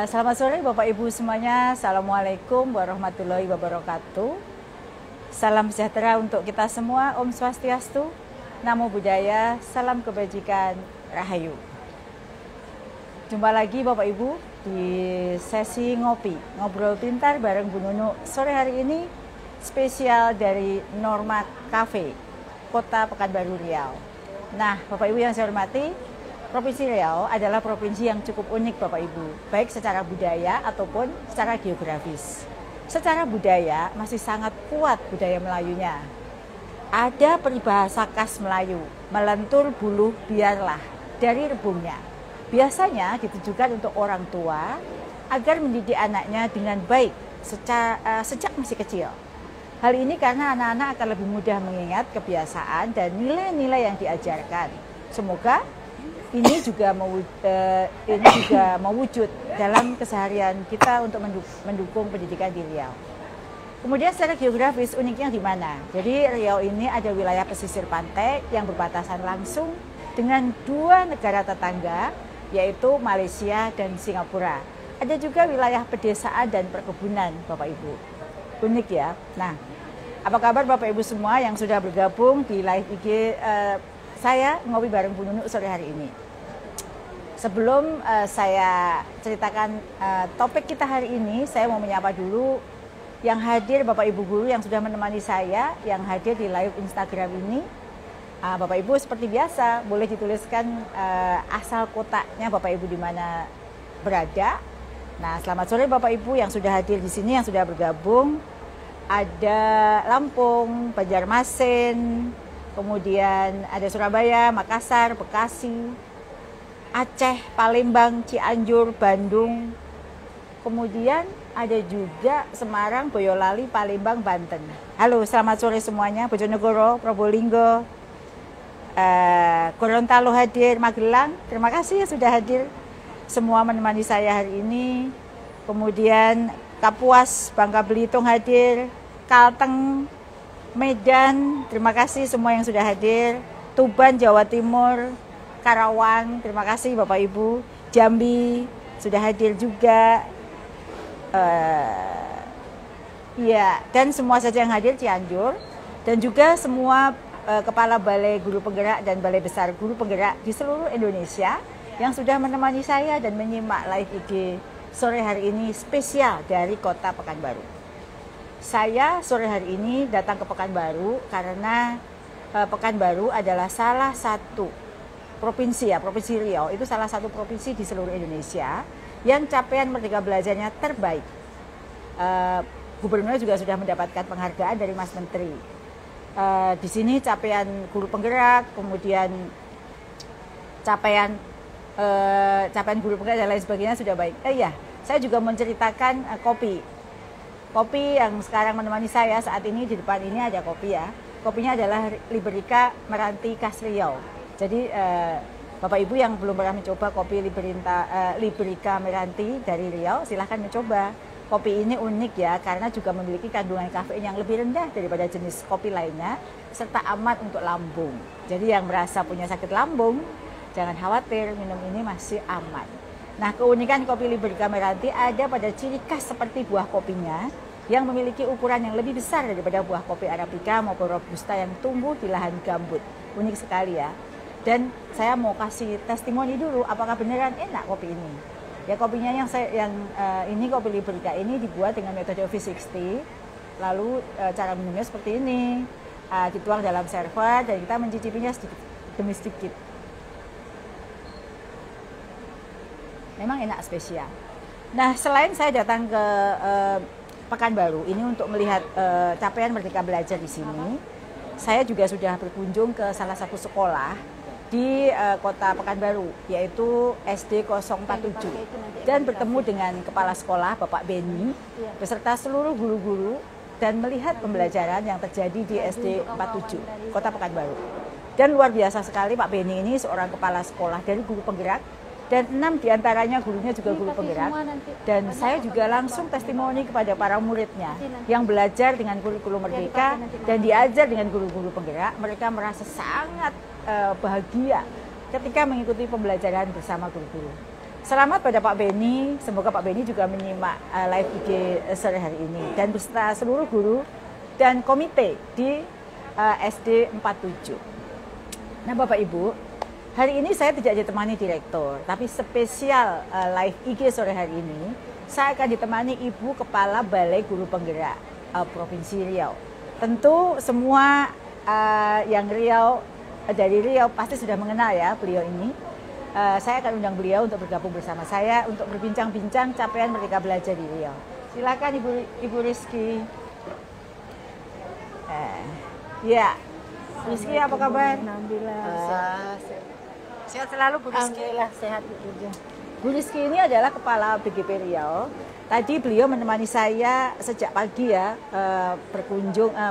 Selamat sore Bapak Ibu semuanya. Assalamualaikum warahmatullahi wabarakatuh. Salam sejahtera untuk kita semua. Om Swastiastu, Namo Buddhaya, salam kebajikan, Rahayu. Jumpa lagi Bapak Ibu di sesi ngopi, ngobrol pintar bareng Bu Nunu. Sore hari ini spesial dari Norma Cafe, Kota Pekanbaru Riau. Nah, Bapak Ibu yang saya hormati, Provinsi Riau adalah provinsi yang cukup unik Bapak Ibu, baik secara budaya ataupun secara geografis. Secara budaya masih sangat kuat budaya Melayunya. Ada peribahasa khas Melayu, melentur buluh biarlah dari rebungnya. Biasanya ditujukan untuk orang tua agar mendidik anaknya dengan baik sejak masih kecil. Hal ini karena anak-anak akan lebih mudah mengingat kebiasaan dan nilai-nilai yang diajarkan. Semoga ini juga mewujud dalam keseharian kita untuk mendukung pendidikan di Riau. Kemudian secara geografis uniknya di mana? Jadi Riau ini ada wilayah pesisir pantai yang berbatasan langsung dengan dua negara tetangga, yaitu Malaysia dan Singapura. Ada juga wilayah pedesaan dan perkebunan, Bapak Ibu. Unik ya. Nah, apa kabar Bapak Ibu semua yang sudah bergabung di live IG saya ngopi bareng Bu Nunu sore hari ini. Sebelum saya ceritakan topik kita hari ini, saya mau menyapa dulu yang hadir Bapak Ibu guru yang sudah menemani saya, yang hadir di live Instagram ini. Bapak Ibu seperti biasa boleh dituliskan asal kotanya Bapak Ibu di mana berada. Nah, selamat sore Bapak Ibu yang sudah hadir di sini, yang sudah bergabung. Ada Lampung, Banjarmasin, kemudian ada Surabaya, Makassar, Bekasi, Aceh, Palembang, Cianjur, Bandung. Kemudian ada juga Semarang, Boyolali, Palembang, Banten. Halo, selamat sore semuanya. Bojonegoro, Probolinggo, Gorontalo hadir, Magelang. Terima kasih sudah hadir semua menemani saya hari ini. Kemudian Kapuas, Bangka Belitung hadir, Kalteng, Medan, terima kasih semua yang sudah hadir. Tuban, Jawa Timur, Karawang, terima kasih Bapak Ibu. Jambi sudah hadir juga. Ya, dan semua saja yang hadir, Cianjur, dan juga semua kepala balai guru penggerak dan balai besar guru penggerak di seluruh Indonesia yang sudah menemani saya dan menyimak live IG sore hari ini spesial dari Kota Pekanbaru. Saya sore hari ini datang ke Pekanbaru karena Pekanbaru adalah salah satu provinsi Riau itu salah satu provinsi di seluruh Indonesia yang capaian Merdeka Belajarnya terbaik. Gubernur juga sudah mendapatkan penghargaan dari Mas Menteri. Di sini capaian guru penggerak, kemudian capaian guru penggerak dan lain sebagainya sudah baik. Iya, saya juga menceritakan kopi yang sekarang menemani saya saat ini. Di depan ini ada kopi ya. Kopinya adalah Liberica Meranti khas Riau. Jadi Bapak Ibu yang belum pernah mencoba kopi Liberica Meranti dari Riau, silahkan mencoba. Kopi ini unik ya, karena juga memiliki kandungan kafein yang lebih rendah daripada jenis kopi lainnya, serta aman untuk lambung. Jadi yang merasa punya sakit lambung, jangan khawatir, minum ini masih aman. Nah, keunikan kopi Liberica Meranti ada pada ciri khas seperti buah kopinya yang memiliki ukuran yang lebih besar daripada buah kopi Arabica maupun Robusta yang tumbuh di lahan gambut. Unik sekali ya. Dan saya mau kasih testimoni dulu apakah beneran enak kopi ini. Ya, kopinya ini kopi Liberica ini dibuat dengan metode V60. Lalu cara minumnya seperti ini. Dituang dalam server dan kita mencicipinya sedikit demi sedikit. Memang enak spesial. Nah, selain saya datang ke Pekanbaru ini untuk melihat capaian Merdeka Belajar di sini, saya juga sudah berkunjung ke salah satu sekolah di Kota Pekanbaru, yaitu SD 047, dan bertemu dengan kepala sekolah Bapak Beni beserta seluruh guru-guru dan melihat pembelajaran yang terjadi di SD 47 Kota Pekanbaru. Dan luar biasa sekali, Pak Beni ini seorang kepala sekolah dari guru penggerak, dan 6 diantaranya gurunya juga guru penggerak. Dan saya juga langsung testimoni kepada para muridnya yang belajar dengan kurikulum Merdeka dan diajar dengan guru-guru penggerak. Mereka merasa sangat bahagia ketika mengikuti pembelajaran bersama guru-guru. Selamat pada Pak Beni, semoga Pak Beni juga menyimak live IG sore hari ini dan beserta seluruh guru dan komite di SD 47. Nah Bapak Ibu, hari ini saya tidak ditemani direktur, tapi spesial live IG sore hari ini saya akan ditemani Ibu Kepala Balai Guru Penggerak Provinsi Riau. Tentu semua yang dari Riau pasti sudah mengenal ya beliau ini. Saya akan undang beliau untuk bergabung bersama saya untuk berbincang-bincang capaian Merdeka Belajar di Riau. Silakan Ibu Rizky. Ya, Rizky apa kabar? Alhamdulillah. Sehat selalu Bu Rizky. Alhamdulillah sehat Bu Dirjen. Bu Rizky ini adalah Kepala BGP Riau. Tadi beliau menemani saya sejak pagi ya,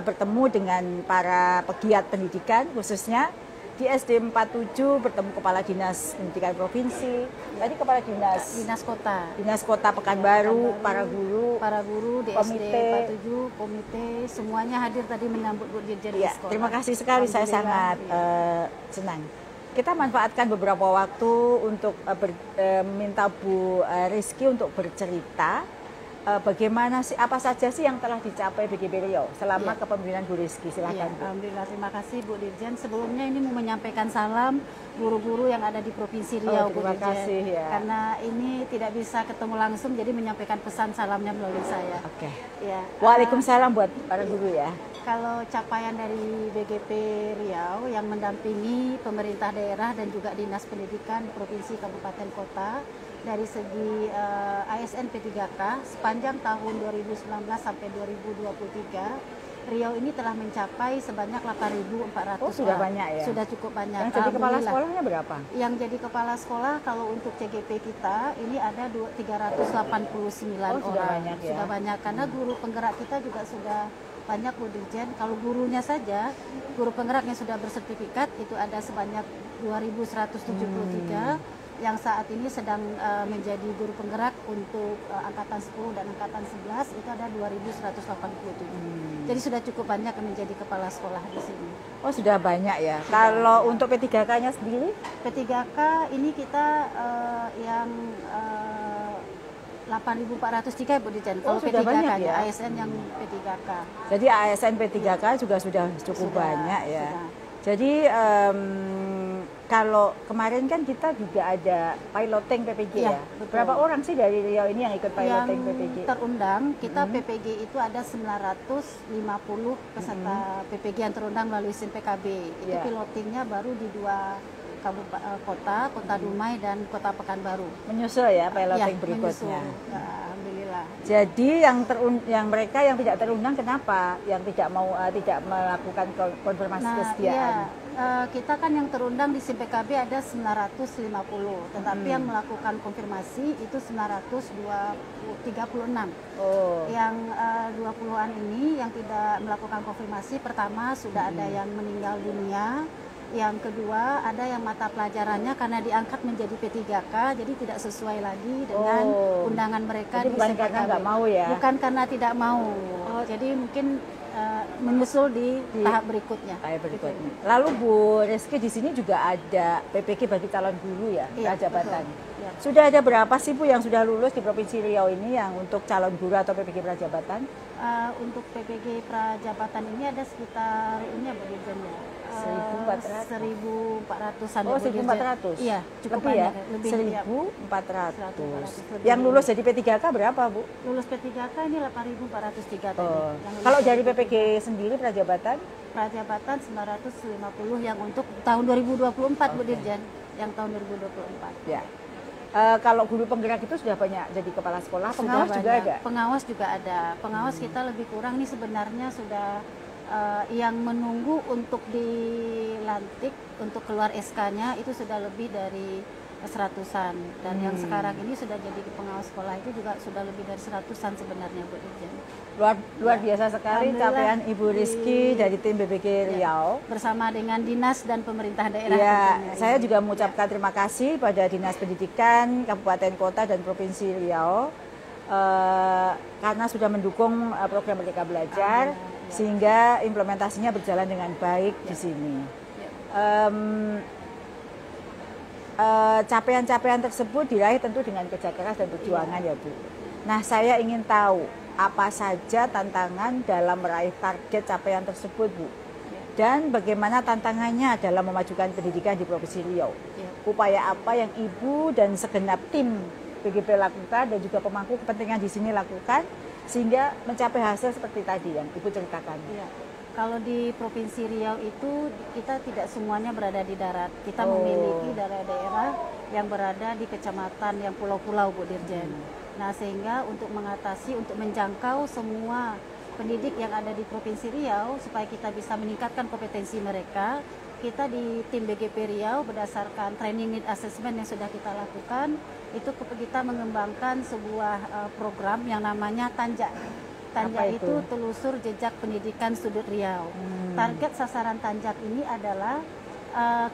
bertemu dengan para pegiat pendidikan khususnya di SD 47, bertemu Kepala Dinas Pendidikan Provinsi, tadi Kepala Dinas Kota Pekanbaru, para guru di komite. SD 47, komite, semuanya hadir tadi menyambut Bu Dirjen ya, di sekolah. Terima kasih sekali, saya sangat senang. Kita manfaatkan beberapa waktu untuk meminta Bu Rizky untuk bercerita bagaimana sih, apa saja sih yang telah dicapai BGP Riau selama kepemimpinan Bu Rizky. Silakan Bu. Alhamdulillah, terima kasih Bu Dirjen. Sebelumnya ini mau menyampaikan salam guru-guru yang ada di Provinsi Riau Bu Dirjen. Terima kasih ya. Karena ini tidak bisa ketemu langsung, jadi menyampaikan pesan salamnya melalui saya. Oke. Ya. Waalaikumsalam buat para guru ya. Kalau capaian dari BGP Riau yang mendampingi pemerintah daerah dan juga Dinas Pendidikan Provinsi Kabupaten Kota dari segi ASN P3K sepanjang tahun 2019 sampai 2023, Riau ini telah mencapai sebanyak 8.400. Oh, sudah banyak ya? Sudah cukup banyak. Yang jadi kepala sekolahnya berapa? Yang jadi kepala sekolah kalau untuk CGP kita ini ada 389 orang. Sudah banyak ya? Sudah banyak karena guru penggerak kita juga sudah banyak Bu Dirjen. Kalau gurunya saja, guru penggerak yang sudah bersertifikat itu ada sebanyak 2.173 yang saat ini sedang menjadi guru penggerak untuk angkatan 10 dan angkatan 11 itu ada 2.187. Jadi sudah cukup banyak menjadi kepala sekolah di sini. Oh, sudah banyak ya. Kalau untuk P3K-nya sendiri? P3K ini kita yang 8.403 Bu Dirjen. Kalau sudah P3K banyak ya? ASN yang P3K. Jadi ASN P3K juga sudah cukup banyak ya. Sudah. Jadi kalau kemarin kan kita juga ada piloting PPG ya. Betul. Berapa orang sih dari Riau ini yang ikut piloting PPG? Yang terundang, kita PPG itu ada 950 peserta PPG yang terundang melalui SIN PKB. Itu pilotingnya baru di 2 kota Dumai dan Kota Pekanbaru. Menyusul ya piloting berikutnya. Alhamdulillah. Jadi yang mereka yang tidak terundang kenapa? Yang tidak mau tidak melakukan konfirmasi kesediaan? Kita kan yang terundang di SIN PKB ada 950, tetapi yang melakukan konfirmasi itu 936. Yang 20-an ini yang tidak melakukan konfirmasi, pertama sudah ada yang meninggal dunia. Yang kedua, ada yang mata pelajarannya karena diangkat menjadi P3K, jadi tidak sesuai lagi dengan undangan mereka. Jadi bukan karena nggak mau ya? Bukan karena tidak mau. Jadi mungkin menyusul di tahap berikutnya. Lalu Bu Rizky, di sini juga ada PPG bagi calon guru ya, prajabatan. Ya. Sudah ada berapa sih Bu yang sudah lulus di Provinsi Riau ini yang untuk calon guru atau PPG prajabatan? Untuk PPG prajabatan ini ada sekitar ini ya Bu Dirjen ya. 1.400-an. Oh, 1.400? Iya, cukup lebih ya? Lebih 1.400. Yang lulus jadi P3K berapa, Bu? Lulus P3K ini 8.403 tadi. Kalau dari PPG sendiri prajabatan? Prajabatan 950 yang untuk tahun 2024, Bu Dirjen. Yang tahun 2024. Ya. Kalau guru penggerak itu sudah banyak jadi kepala sekolah, pengawas juga ada? Pengawas juga ada. Pengawas kita lebih kurang nih sebenarnya sudah yang menunggu untuk dilantik, untuk keluar SK-nya itu sudah lebih dari 100-an. Dan yang sekarang ini sudah jadi pengawas sekolah itu juga sudah lebih dari 100-an sebenarnya Bu Dirjen. Luar biasa sekali capaian Ibu Rizky dari tim BPG Riau. Bersama dengan dinas dan pemerintah daerah. Ya, saya juga mengucapkan terima kasih pada Dinas Pendidikan Kabupaten Kota dan Provinsi Riau karena sudah mendukung program Merdeka Belajar sehingga implementasinya berjalan dengan baik di sini. capaian-capaian tersebut diraih tentu dengan kerja keras dan perjuangan ya Bu. Nah, saya ingin tahu apa saja tantangan dalam meraih target capaian tersebut Bu. Dan bagaimana tantangannya dalam memajukan pendidikan di Provinsi Riau. Upaya apa yang Ibu dan segenap tim BGP lakukan dan juga pemangku kepentingan di sini lakukan sehingga mencapai hasil seperti tadi yang Ibu ceritakan. Ya. Kalau di Provinsi Riau itu kita tidak semuanya berada di darat. Kita memiliki daerah-daerah yang berada di kecamatan yang pulau-pulau Bu Dirjen. Nah, sehingga untuk mengatasi, untuk menjangkau semua pendidik yang ada di Provinsi Riau supaya kita bisa meningkatkan kompetensi mereka, kita di tim BGP Riau berdasarkan training need assessment yang sudah kita lakukan, itu kita mengembangkan sebuah program yang namanya Tanjak. Tanjak itu telusur jejak pendidikan sudut Riau. Target sasaran Tanjak ini adalah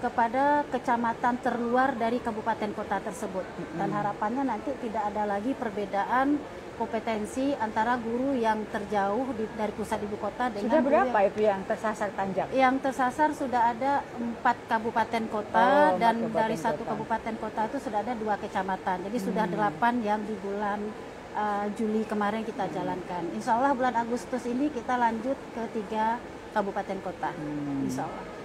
kepada kecamatan terluar dari kabupaten kota tersebut. Dan harapannya nanti tidak ada lagi perbedaan kompetensi antara guru yang terjauh dari pusat ibu kota dengan sudah berapa itu yang tersasar Tanjak? Yang tersasar sudah ada 4 kabupaten kota dan dari satu kabupaten kota itu sudah ada 2 kecamatan. Jadi sudah 8 yang di bulan Juli kemarin kita jalankan. Insya Allah bulan Agustus ini kita lanjut ke 3 kabupaten kota. Insya Allah.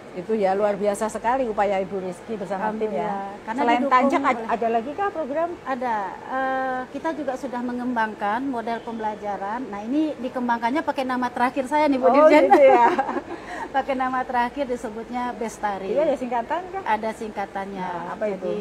Itu ya luar biasa sekali upaya Ibu Rizky bersama tim ya. Karena selain Tanjak ada lagi kah program? Ada. Kita juga sudah mengembangkan model pembelajaran. Nah, ini dikembangkannya pakai nama terakhir saya nih Bu Dirjen. Gitu ya. Pakai nama terakhir disebutnya Bestari. Iya, ada singkatan kah? Ada singkatannya. Nah, apa itu? Jadi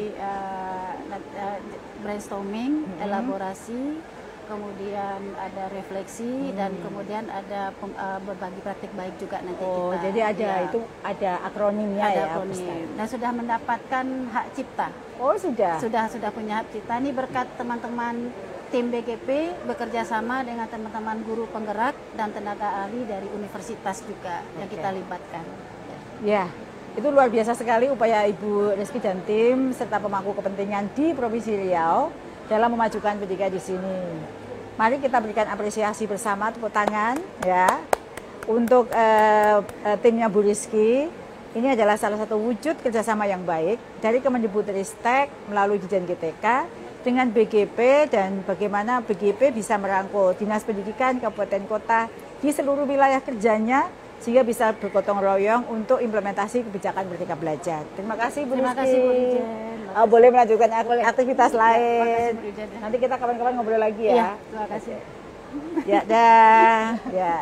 brainstorming, elaborasi, kemudian ada refleksi dan kemudian ada berbagi praktik baik juga nanti kita. Jadi ada itu ada akronimnya ada ya. Akronim. Dan sudah mendapatkan hak cipta. Oh sudah. Sudah punya hak cipta. Ini berkat teman-teman tim BGP bekerja sama dengan teman-teman guru penggerak dan tenaga ahli dari universitas juga yang kita libatkan. Ya. Itu luar biasa sekali upaya Ibu Rizky dan tim serta pemangku kepentingan di Provinsi Riau dalam memajukan pendidikan di sini. Mari kita berikan apresiasi bersama, tepuk tangan ya untuk timnya Bu Rizky. Ini adalah salah satu wujud kerjasama yang baik dari Kemendikbudristek melalui Dijen GTK dengan BGP dan bagaimana BGP bisa merangkul Dinas Pendidikan Kabupaten Kota di seluruh wilayah kerjanya sehingga bisa bergotong royong untuk implementasi kebijakan Merdeka Belajar. Terima kasih Bu Rizky. Terima kasih Bu Dirjen. Boleh melanjutkan aktivitas lain. Ya, nanti kita kapan-kapan ngobrol lagi ya. Iya, terima kasih. Ya, dah. Ya.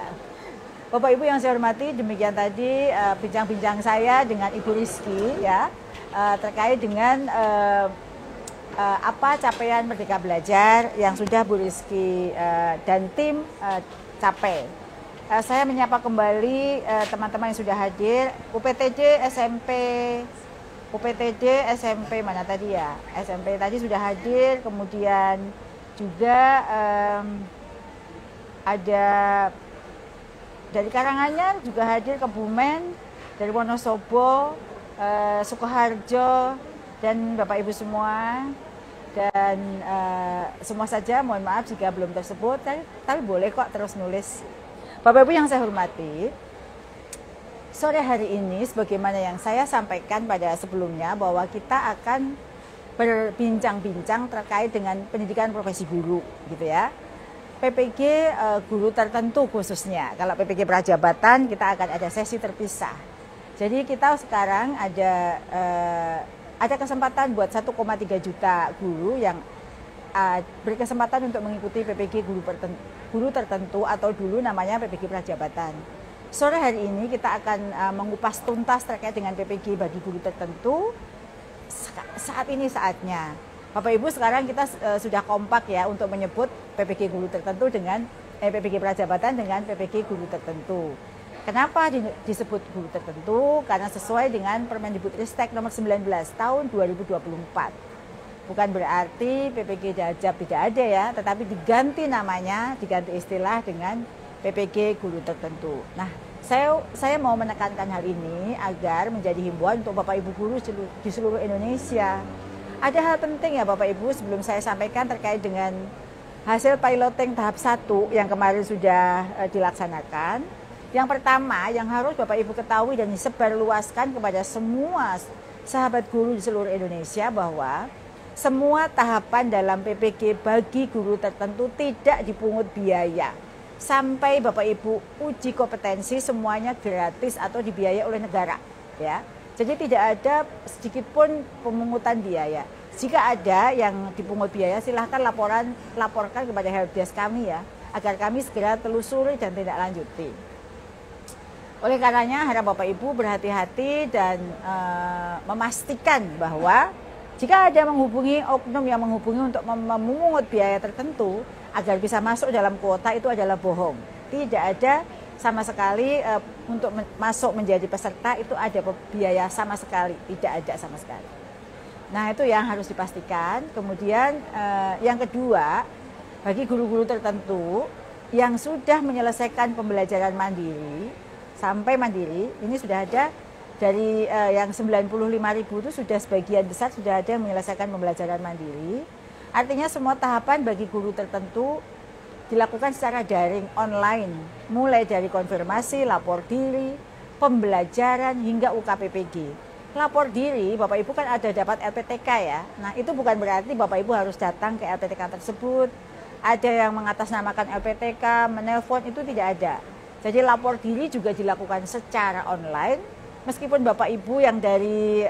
Bapak Ibu yang saya hormati, demikian tadi bincang-bincang saya dengan Ibu Rizky ya terkait dengan apa capaian Merdeka Belajar yang sudah Bu Rizky dan tim capai. Saya menyapa kembali teman-teman yang sudah hadir, UPTJ SMP mana tadi ya? SMP tadi sudah hadir, kemudian juga ada dari Karanganyar juga hadir, Kebumen, dari Wonosobo, Sukoharjo, dan Bapak Ibu semua. Dan semua saja mohon maaf jika belum tersebut, tapi boleh kok terus nulis. Bapak Ibu yang saya hormati, sore hari ini sebagaimana yang saya sampaikan pada sebelumnya bahwa kita akan berbincang-bincang terkait dengan pendidikan profesi guru gitu ya. PPG guru tertentu khususnya. Kalau PPG prajabatan kita akan ada sesi terpisah. Jadi kita sekarang ada kesempatan buat 1,3 juta guru yang berkesempatan untuk mengikuti PPG guru tertentu atau dulu namanya PPG prajabatan. Sore hari ini kita akan mengupas tuntas terkait dengan PPG bagi guru tertentu. Saat ini saatnya. Bapak Ibu sekarang kita sudah kompak ya untuk menyebut PPG guru tertentu dengan PPG prajabatan dengan PPG guru tertentu. Kenapa disebut guru tertentu? Karena sesuai dengan Permendikbudristek nomor 19 tahun 2024. Bukan berarti PPG Dajab tidak ada ya, tetapi diganti namanya, diganti istilah dengan PPG guru tertentu. Nah, saya mau menekankan hal ini agar menjadi himbauan untuk Bapak Ibu guru di seluruh Indonesia. Ada hal penting ya Bapak Ibu sebelum saya sampaikan terkait dengan hasil piloting tahap 1 yang kemarin sudah dilaksanakan. Yang pertama yang harus Bapak Ibu ketahui dan disebarluaskan kepada semua sahabat guru di seluruh Indonesia bahwa semua tahapan dalam PPG bagi guru tertentu tidak dipungut biaya. Sampai Bapak Ibu uji kompetensi semuanya gratis atau dibiayai oleh negara, ya. Jadi tidak ada sedikit pun pemungutan biaya. Jika ada yang dipungut biaya, silahkan laporkan kepada helpdesk kami ya, agar kami segera telusuri dan tindak lanjuti. Oleh karenanya harap Bapak Ibu berhati-hati dan memastikan bahwa jika ada menghubungi oknum yang menghubungi untuk memungut biaya tertentu agar bisa masuk dalam kuota, itu adalah bohong. Tidak ada sama sekali untuk masuk menjadi peserta itu ada biaya sama sekali, tidak ada sama sekali. Nah, itu yang harus dipastikan. Kemudian yang kedua, bagi guru-guru tertentu yang sudah menyelesaikan pembelajaran mandiri sampai mandiri, ini sudah ada dari yang 95.000 itu sudah sebagian besar sudah ada yang menyelesaikan pembelajaran mandiri. Artinya semua tahapan bagi guru tertentu dilakukan secara daring online, mulai dari konfirmasi, lapor diri, pembelajaran hingga UKPPG. Lapor diri, Bapak Ibu kan ada dapat LPTK ya. Nah, itu bukan berarti Bapak Ibu harus datang ke LPTK tersebut. Ada yang mengatasnamakan LPTK, menelpon, itu tidak ada. Jadi lapor diri juga dilakukan secara online. Meskipun Bapak Ibu yang dari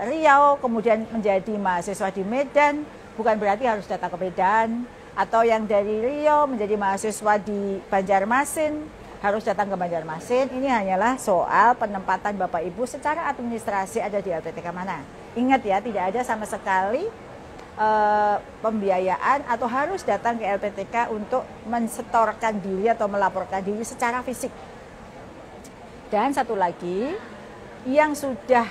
Riau kemudian menjadi mahasiswa di Medan, bukan berarti harus datang ke Medan. Atau yang dari Riau menjadi mahasiswa di Banjarmasin, harus datang ke Banjarmasin. Ini hanyalah soal penempatan Bapak Ibu secara administrasi ada di LPTK mana. Ingat ya, tidak ada sama sekali pembiayaan atau harus datang ke LPTK untuk mensetorkan diri atau melaporkan diri secara fisik. Dan satu lagi, yang sudah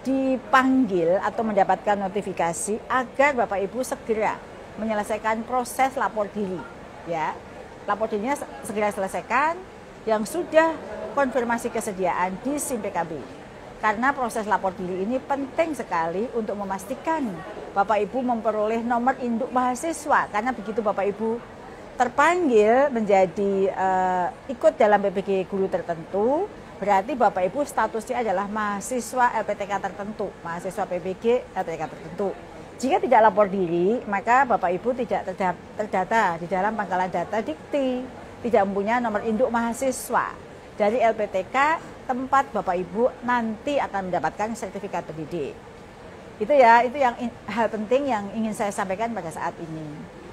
dipanggil atau mendapatkan notifikasi agar Bapak Ibu segera menyelesaikan proses lapor diri, ya. Lapor dirinya segera selesaikan, yang sudah konfirmasi kesediaan di SIM PKB. Karena proses lapor diri ini penting sekali untuk memastikan Bapak Ibu memperoleh nomor induk mahasiswa. Karena begitu Bapak Ibu terpanggil menjadi ikut dalam PPG guru tertentu, berarti Bapak Ibu statusnya adalah mahasiswa LPTK tertentu, mahasiswa PPG LPTK tertentu. Jika tidak lapor diri, maka Bapak Ibu tidak terdata di dalam pangkalan data Dikti, tidak mempunyai nomor induk mahasiswa dari LPTK tempat Bapak Ibu nanti akan mendapatkan sertifikat pendidik. Itu ya, itu yang hal penting yang ingin saya sampaikan pada saat ini.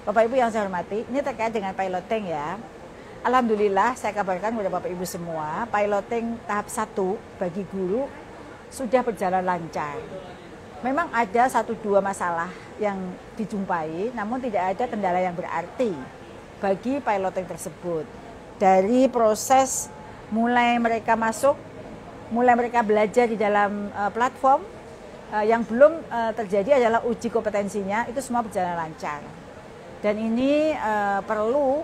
Bapak Ibu yang saya hormati, ini terkait dengan piloting ya. Alhamdulillah saya kabarkan kepada Bapak Ibu semua, piloting tahap 1 bagi guru sudah berjalan lancar. Memang ada 1-2 masalah yang dijumpai, namun tidak ada kendala yang berarti bagi piloting tersebut. Dari proses mulai mereka masuk, mulai mereka belajar di dalam platform, yang belum terjadi adalah uji kompetensinya, itu semua berjalan lancar. Dan ini perlu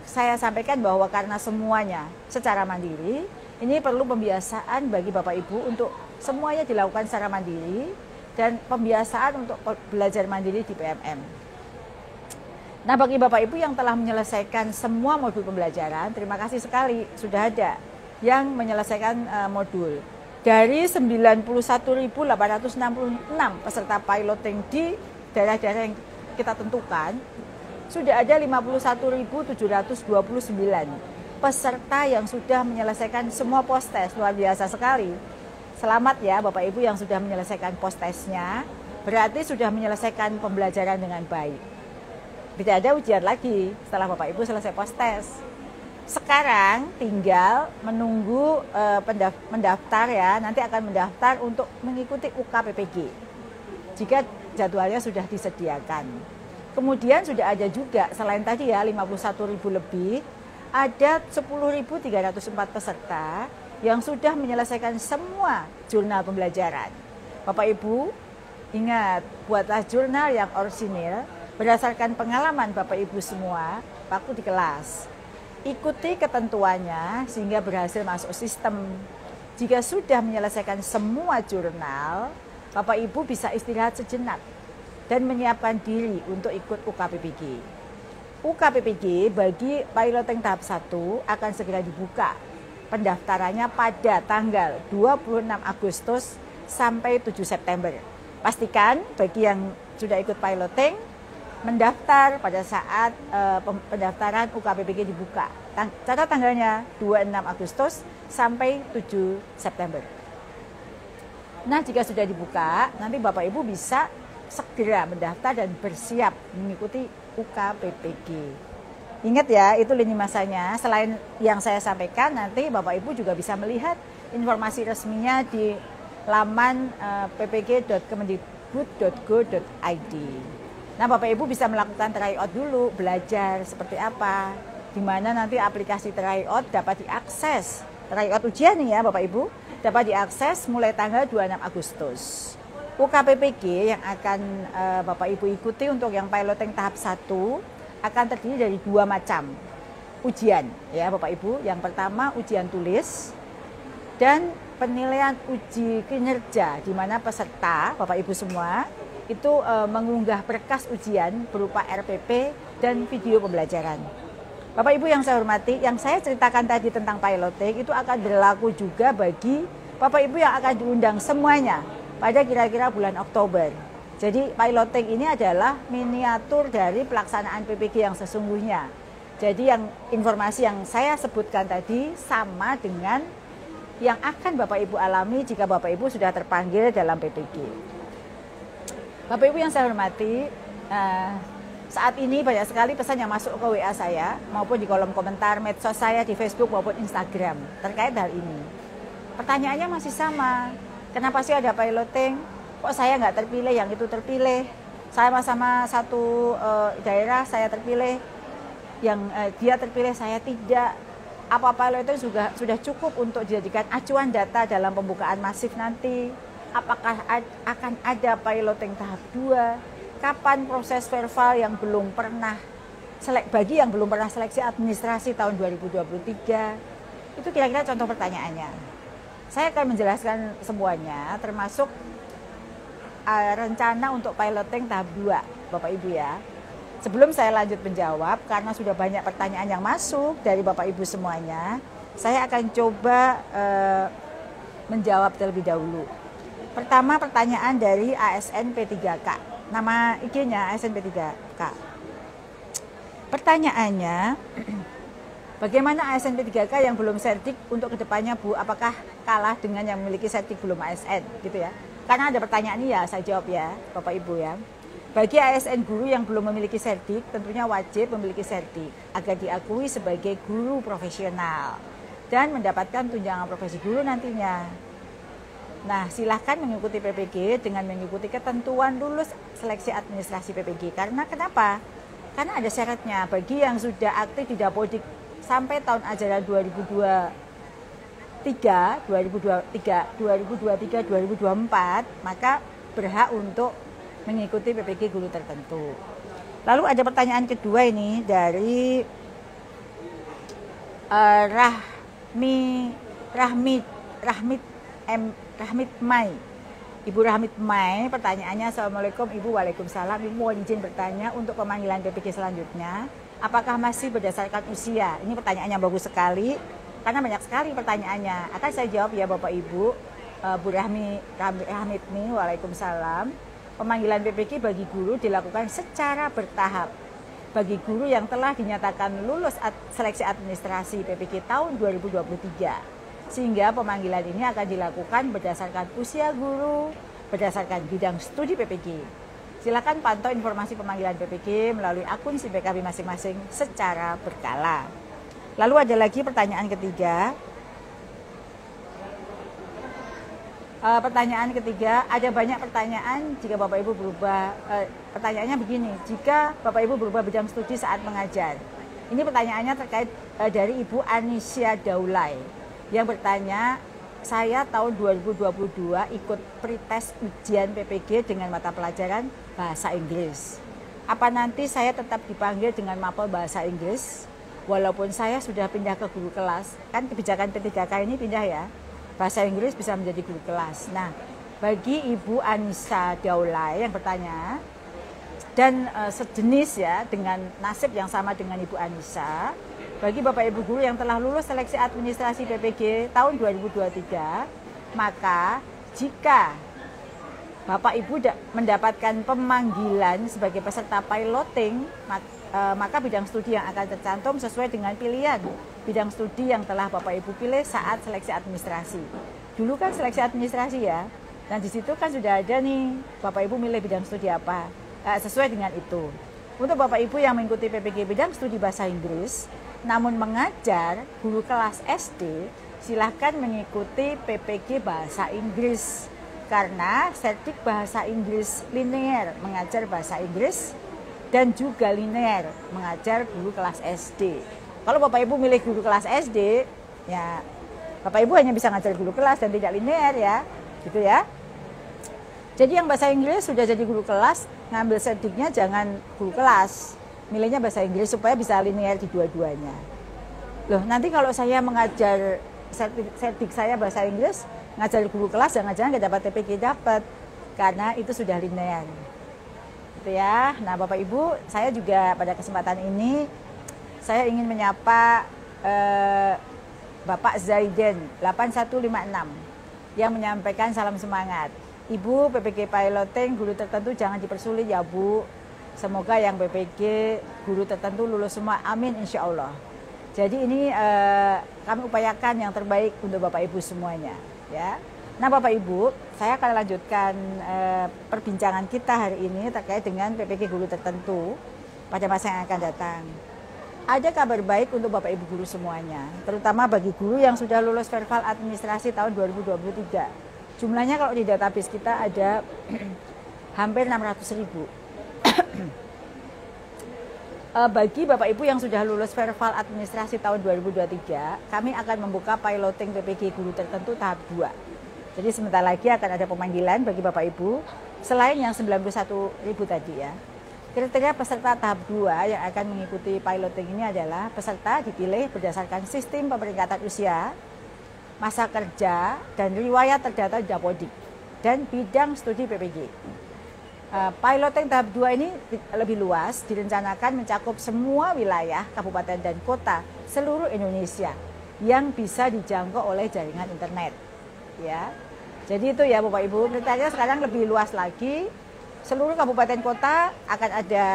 saya sampaikan bahwa karena semuanya secara mandiri, ini perlu pembiasaan bagi Bapak Ibu untuk semuanya dilakukan secara mandiri dan pembiasaan untuk belajar mandiri di PMM. Nah, bagi Bapak Ibu yang telah menyelesaikan semua modul pembelajaran, terima kasih sekali sudah ada yang menyelesaikan modul. Dari 91.866 peserta piloting di daerah-daerah yang kita tentukan, sudah ada 51.729 peserta yang sudah menyelesaikan semua post-test. Luar biasa sekali. Selamat ya Bapak Ibu yang sudah menyelesaikan post-testnya, berarti sudah menyelesaikan pembelajaran dengan baik. Tidak ada ujian lagi setelah Bapak Ibu selesai post-test. Sekarang tinggal menunggu mendaftar ya, nanti akan mendaftar untuk mengikuti UKPPG jika jadwalnya sudah disediakan. Kemudian sudah ada juga selain tadi ya 51.000 lebih, ada 10.304 peserta yang sudah menyelesaikan semua jurnal pembelajaran. Bapak Ibu ingat, buatlah jurnal yang orisinil berdasarkan pengalaman Bapak Ibu semua waktu di kelas. Ikuti ketentuannya sehingga berhasil masuk sistem. Jika sudah menyelesaikan semua jurnal, Bapak Ibu bisa istirahat sejenak dan menyiapkan diri untuk ikut UKPPG. UKPPG bagi piloting tahap 1 akan segera dibuka. Pendaftarannya pada tanggal 26 Agustus sampai 7 September. Pastikan bagi yang sudah ikut piloting mendaftar pada saat pendaftaran UKPPG dibuka. Catat tanggalnya 26 Agustus sampai 7 September. Nah, jika sudah dibuka, nanti Bapak Ibu bisa segera mendaftar dan bersiap mengikuti UKPPG. Ingat ya, itu lini masanya. Selain yang saya sampaikan, nanti Bapak Ibu juga bisa melihat informasi resminya di laman ppg.kemendikbud.go.id. Nah, Bapak Ibu bisa melakukan tryout dulu, belajar seperti apa, di mana nanti aplikasi tryout dapat diakses. Tryout ujian nih ya Bapak Ibu, dapat diakses mulai tanggal 26 Agustus. UKPPG yang akan Bapak Ibu ikuti untuk yang piloting tahap 1 akan terdiri dari 2 macam ujian ya Bapak Ibu. Yang pertama ujian tulis dan penilaian uji kinerja, di mana peserta Bapak Ibu semua itu mengunggah berkas ujian berupa RPP dan video pembelajaran. Bapak Ibu yang saya hormati, yang saya ceritakan tadi tentang piloting itu akan berlaku juga bagi Bapak Ibu yang akan diundang semuanya pada kira-kira bulan Oktober. Jadi piloting ini adalah miniatur dari pelaksanaan PPG yang sesungguhnya. Jadi yang informasi yang saya sebutkan tadi sama dengan yang akan Bapak Ibu alami jika Bapak Ibu sudah terpanggil dalam PPG. Bapak Ibu yang saya hormati, saat ini banyak sekali pesan yang masuk ke WA saya maupun di kolom komentar medsos saya di Facebook maupun Instagram terkait hal ini. Pertanyaannya masih sama, kenapa sih ada piloting? Kok saya nggak terpilih, yang itu terpilih? Saya sama satu daerah saya terpilih, yang dia terpilih saya tidak. Apa piloting sudah cukup untuk dijadikan acuan data dalam pembukaan masif nanti? Apakah akan ada piloting tahap 2? Kapan proses verbal yang belum pernah bagi yang belum pernah seleksi administrasi tahun 2023? Itu kira-kira contoh pertanyaannya. Saya akan menjelaskan semuanya, termasuk rencana untuk piloting tahap 2, Bapak Ibu ya. Sebelum saya lanjut menjawab, karena sudah banyak pertanyaan yang masuk dari Bapak Ibu semuanya, saya akan coba menjawab terlebih dahulu. Pertama, pertanyaan dari ASN P3K. Nama IG-nya ASN P3K. Pertanyaannya, bagaimana ASN P3K yang belum sertik untuk kedepannya Bu? Apakah kalah dengan yang memiliki sertik belum ASN? Gitu ya. Karena ada pertanyaan ini ya, saya jawab ya Bapak Ibu ya. Bagi ASN guru yang belum memiliki sertik, tentunya wajib memiliki sertik agar diakui sebagai guru profesional dan mendapatkan tunjangan profesi guru nantinya. Nah, silahkan mengikuti PPG dengan mengikuti ketentuan lulus seleksi administrasi PPG. Karena kenapa? Karena ada syaratnya. Bagi yang sudah aktif di Dapodik sampai tahun ajaran 2023-2024, maka berhak untuk mengikuti PPG guru tertentu. Lalu ada pertanyaan kedua ini dari Rahmit Mai. Ibu Rahmit Mai, pertanyaannya, Assalamualaikum Ibu. Waalaikumsalam. Ibu mohon izin bertanya untuk pemanggilan PPG selanjutnya, apakah masih berdasarkan usia? Ini pertanyaan yang bagus sekali, karena banyak sekali pertanyaannya. Akan saya jawab ya Bapak Ibu. Bu Rahmit Mai, Waalaikumsalam. Pemanggilan PPG bagi guru dilakukan secara bertahap. Bagi guru yang telah dinyatakan lulus seleksi administrasi PPG tahun 2023. Sehingga pemanggilan ini akan dilakukan berdasarkan usia guru, berdasarkan bidang studi PPG. Silakan pantau informasi pemanggilan PPG melalui akun SIMPKB masing-masing secara berkala. Lalu ada lagi pertanyaan ketiga. Pertanyaan ketiga, ada banyak pertanyaan jika Bapak Ibu berubah, pertanyaannya begini, jika Bapak Ibu berubah bidang studi saat mengajar. Ini pertanyaannya terkait dari Ibu Anisya Daulay yang bertanya, saya tahun 2022 ikut pretest ujian PPG dengan mata pelajaran bahasa Inggris. Apa nanti saya tetap dipanggil dengan mapel bahasa Inggris walaupun saya sudah pindah ke guru kelas? Kan kebijakan P3K ini pindah ya, bahasa Inggris bisa menjadi guru kelas. Nah, bagi Ibu Anissa Daulay yang bertanya dan sejenis ya dengan nasib yang sama dengan Ibu Anissa, bagi Bapak Ibu guru yang telah lulus seleksi administrasi PPG tahun 2023, maka jika Bapak Ibu mendapatkan pemanggilan sebagai peserta piloting, maka bidang studi yang akan tercantum sesuai dengan pilihan bidang studi yang telah Bapak Ibu pilih saat seleksi administrasi. Dulu kan seleksi administrasi ya, dan di situ kan sudah ada nih Bapak Ibu milih bidang studi apa, sesuai dengan itu. Untuk Bapak Ibu yang mengikuti PPG bidang studi bahasa Inggris, namun mengajar guru kelas SD, silahkan mengikuti PPG bahasa Inggris. Karena sertif bahasa Inggris linear mengajar bahasa Inggris dan juga linear mengajar guru kelas SD. Kalau Bapak Ibu milih guru kelas SD, ya Bapak Ibu hanya bisa ngajar guru kelas dan tidak linear ya, gitu ya. Jadi yang bahasa Inggris sudah jadi guru kelas, ngambil sertifnya jangan guru kelas, milihnya bahasa Inggris supaya bisa linear di dua-duanya. Loh, nanti kalau saya mengajar sertif saya bahasa Inggris, ngajar guru kelas, jangan-jangan nggak dapat TPG, dapat, karena itu sudah linear. Gitu ya. Nah Bapak Ibu, saya juga pada kesempatan ini saya ingin menyapa Bapak Zaiden 8156 yang menyampaikan salam semangat. Ibu, PPG piloting guru tertentu jangan dipersulit ya Bu. Semoga yang PPG guru tertentu lulus semua, amin insya Allah. Jadi ini kami upayakan yang terbaik untuk Bapak Ibu semuanya ya. Nah Bapak Ibu, saya akan lanjutkan perbincangan kita hari ini terkait dengan PPG guru tertentu pada masa yang akan datang. Ada kabar baik untuk Bapak Ibu guru semuanya, terutama bagi guru yang sudah lulus verbal administrasi tahun 2023. Jumlahnya kalau di database kita ada hampir 600.000. Bagi Bapak Ibu yang sudah lulus verbal administrasi tahun 2023, kami akan membuka piloting PPG guru tertentu tahap 2. Jadi sebentar lagi akan ada pemanggilan bagi Bapak Ibu, selain yang 91.000 tadi ya. Kriteria peserta tahap 2 yang akan mengikuti piloting ini adalah peserta dipilih berdasarkan sistem pemeringkatan usia, masa kerja, dan riwayat terdata di Dapodik, dan bidang studi PPG. Piloting tahap 2 ini lebih luas, direncanakan mencakup semua wilayah, kabupaten dan kota seluruh Indonesia yang bisa dijangkau oleh jaringan internet. Ya, jadi itu ya Bapak Ibu, kriteria sekarang lebih luas lagi. Seluruh kabupaten kota akan ada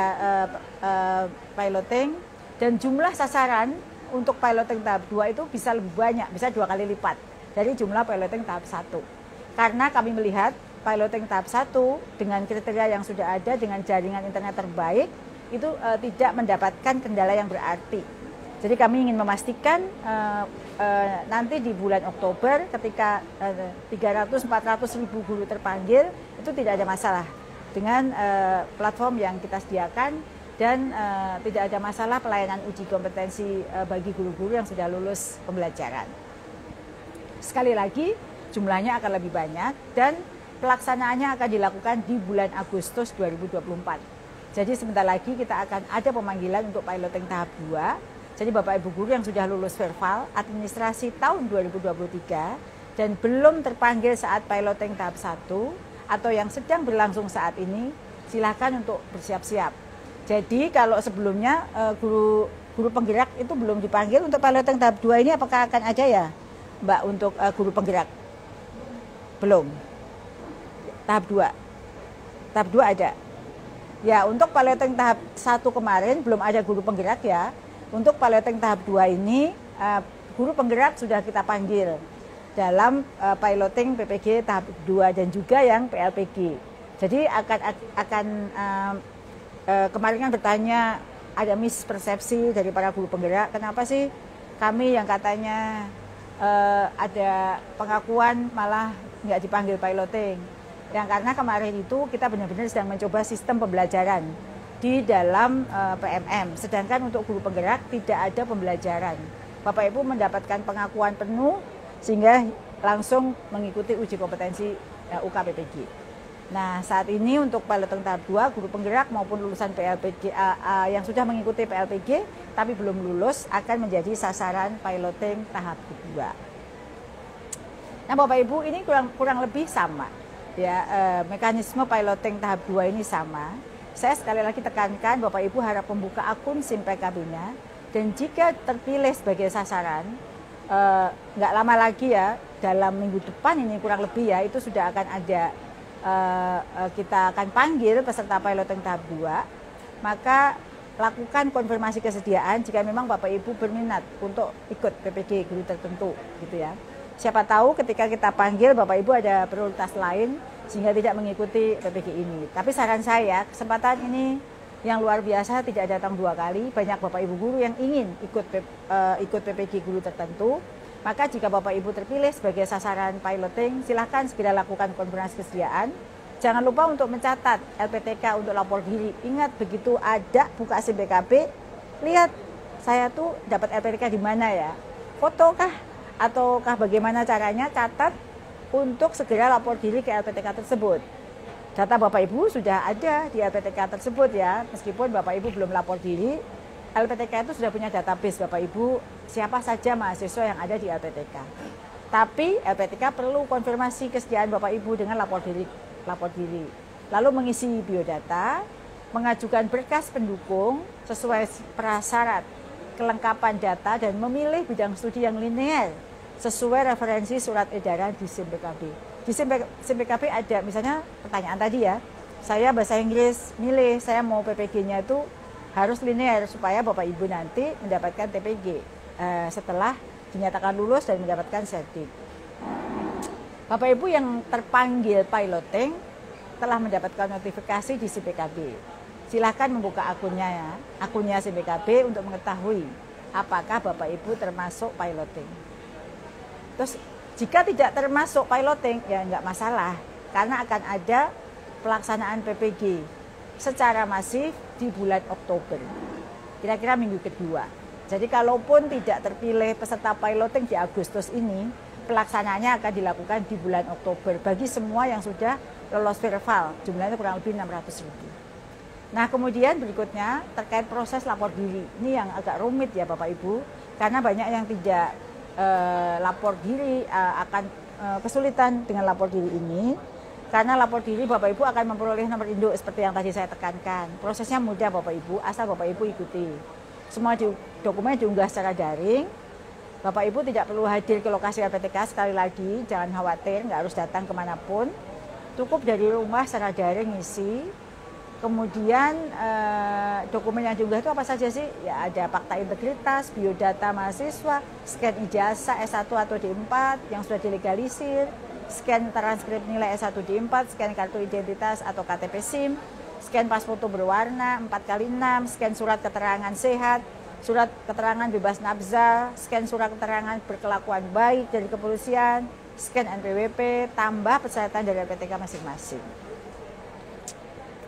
piloting, dan jumlah sasaran untuk piloting tahap 2 itu bisa lebih banyak, bisa 2 kali lipat dari jumlah piloting tahap 1. Karena kami melihat piloting tahap 1 dengan kriteria yang sudah ada, dengan jaringan internet terbaik, itu tidak mendapatkan kendala yang berarti. Jadi kami ingin memastikan nanti di bulan Oktober ketika 300-400 ribu guru terpanggil, itu tidak ada masalah dengan platform yang kita sediakan, dan tidak ada masalah pelayanan uji kompetensi bagi guru-guru yang sudah lulus pembelajaran. Sekali lagi, jumlahnya akan lebih banyak dan pelaksanaannya akan dilakukan di bulan Agustus 2024. Jadi sebentar lagi kita akan ada pemanggilan untuk piloting tahap 2. Jadi Bapak Ibu guru yang sudah lulus verbal administrasi tahun 2023 dan belum terpanggil saat piloting tahap 1 atau yang sedang berlangsung saat ini, silakan untuk bersiap-siap. Jadi kalau sebelumnya guru penggerak itu belum dipanggil, untuk piloting tahap 2 ini apakah akan ada ya Mbak untuk guru penggerak? Belum. Tahap 2. Tahap 2 ada. Ya, untuk piloting tahap 1 kemarin belum ada guru penggerak ya. Untuk piloting tahap 2 ini guru penggerak sudah kita panggil dalam piloting PPG tahap 2 dan juga yang PLPG. Jadi akan kemarin kan bertanya, ada mispersepsi dari para guru penggerak, kenapa sih kami yang katanya ada pengakuan malah nggak dipanggil piloting. Yang karena kemarin itu kita benar-benar sedang mencoba sistem pembelajaran di dalam PMM, sedangkan untuk guru penggerak tidak ada pembelajaran. Bapak Ibu mendapatkan pengakuan penuh sehingga langsung mengikuti uji kompetensi UKPPG. Nah, saat ini untuk piloting tahap 2 guru penggerak maupun lulusan PLPG yang sudah mengikuti PLPG tapi belum lulus akan menjadi sasaran piloting tahap 2. Nah, Bapak Ibu, ini kurang lebih sama. Ya, mekanisme piloting tahap 2 ini sama. Saya sekali lagi tekankan Bapak Ibu harap membuka akun SIM PKB-nya, dan jika terpilih sebagai sasaran, nggak lama lagi ya, dalam minggu depan ini kurang lebih ya, itu sudah akan ada, kita akan panggil peserta piloting tahap 2, maka lakukan konfirmasi kesediaan jika memang Bapak Ibu berminat untuk ikut PPG guru tertentu gitu ya. Siapa tahu ketika kita panggil Bapak Ibu ada prioritas lain sehingga tidak mengikuti PPG ini. Tapi saran saya, kesempatan ini yang luar biasa, tidak datang 2 kali. Banyak Bapak Ibu guru yang ingin ikut PPG guru tertentu. Maka jika Bapak Ibu terpilih sebagai sasaran piloting, silahkan segera lakukan konfirmasi kesediaan. Jangan lupa untuk mencatat LPTK untuk lapor diri. Ingat, begitu ada buka SIM BKB, lihat saya tuh dapat LPTK di mana ya? Foto kah? Ataukah bagaimana caranya? Catat untuk segera lapor diri ke LPTK tersebut. Data Bapak Ibu sudah ada di LPTK tersebut ya. Meskipun Bapak Ibu belum lapor diri, LPTK itu sudah punya database Bapak Ibu, siapa saja mahasiswa yang ada di LPTK. Tapi LPTK perlu konfirmasi kesediaan Bapak Ibu dengan lapor diri. Lalu mengisi biodata, mengajukan berkas pendukung sesuai prasyarat kelengkapan data, dan memilih bidang studi yang linear sesuai referensi surat edaran di SIM BKB. Di SIM BKB ada misalnya pertanyaan tadi ya, saya bahasa Inggris, milih saya mau PPG-nya itu harus linear supaya Bapak Ibu nanti mendapatkan TPG setelah dinyatakan lulus dan mendapatkan sertif. Bapak Ibu yang terpanggil piloting telah mendapatkan notifikasi di SIM BKB. Silahkan membuka akunnya SIM BKB untuk mengetahui apakah Bapak Ibu termasuk piloting. Terus jika tidak termasuk piloting ya nggak masalah, karena akan ada pelaksanaan PPG secara masif di bulan Oktober, kira-kira minggu kedua. Jadi kalaupun tidak terpilih peserta piloting di Agustus ini, pelaksanaannya akan dilakukan di bulan Oktober bagi semua yang sudah lolos verbal, jumlahnya kurang lebih 600.000. Nah kemudian berikutnya terkait proses lapor diri, ini yang agak rumit ya Bapak Ibu, karena banyak yang tidak lapor diri, akan kesulitan dengan lapor diri ini. Karena lapor diri Bapak Ibu akan memperoleh nomor induk seperti yang tadi saya tekankan. Prosesnya mudah Bapak Ibu, asal Bapak Ibu ikuti. Semua dokumen diunggah secara daring. Bapak Ibu tidak perlu hadir ke lokasi LPTK, sekali lagi jangan khawatir, nggak harus datang kemanapun. Cukup dari rumah secara daring ngisi. Kemudian dokumen yang diunggah itu apa saja sih? Ya ada fakta integritas, biodata mahasiswa, scan ijazah S1 atau D4 yang sudah dilegalisir, scan transkrip nilai S1 D4, scan kartu identitas atau KTP SIM, scan pas foto berwarna 4x6, scan surat keterangan sehat, surat keterangan bebas nafza, scan surat keterangan berkelakuan baik dari kepolisian, scan NPWP, tambah persyaratan dari LPTK masing-masing.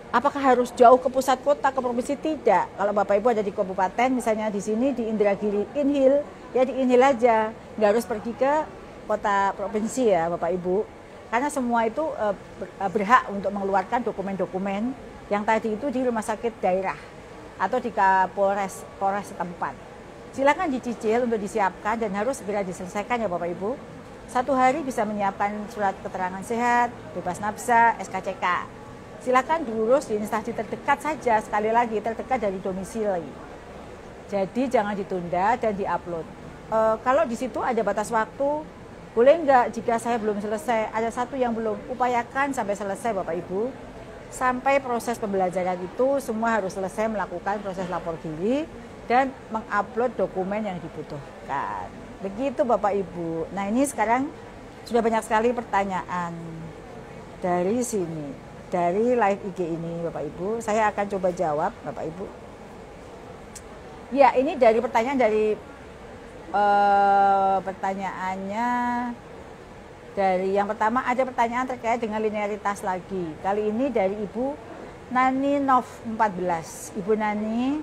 Apakah harus jauh ke pusat kota, ke provinsi? Tidak. Kalau Bapak Ibu ada di kabupaten, misalnya di sini di Indragiri, Inhil, ya di Inhil aja, nggak harus pergi ke kota provinsi ya Bapak Ibu, karena semua itu berhak untuk mengeluarkan dokumen-dokumen yang tadi itu di rumah sakit daerah atau di Polres setempat. Silakan dicicil untuk disiapkan dan harus segera diselesaikan ya Bapak Ibu. 1 hari bisa menyiapkan surat keterangan sehat, bebas nafza, SKCK. Silakan diurus di instansi terdekat saja, sekali lagi terdekat dari domisili. Jadi jangan ditunda dan diupload. Kalau di situ ada batas waktu, boleh nggak jika saya belum selesai, ada satu yang belum, upayakan sampai selesai Bapak Ibu. Sampai proses pembelajaran itu semua harus selesai melakukan proses lapor diri dan mengupload dokumen yang dibutuhkan. Begitu Bapak Ibu. Nah ini sekarang sudah banyak sekali pertanyaan dari sini. Dari live IG ini Bapak Ibu, saya akan coba jawab Bapak Ibu. Ya ini dari pertanyaan dari pertanyaannya dari yang pertama, ada pertanyaan terkait dengan linearitas lagi. Kali ini dari Ibu Nani Nov 14. Ibu Nani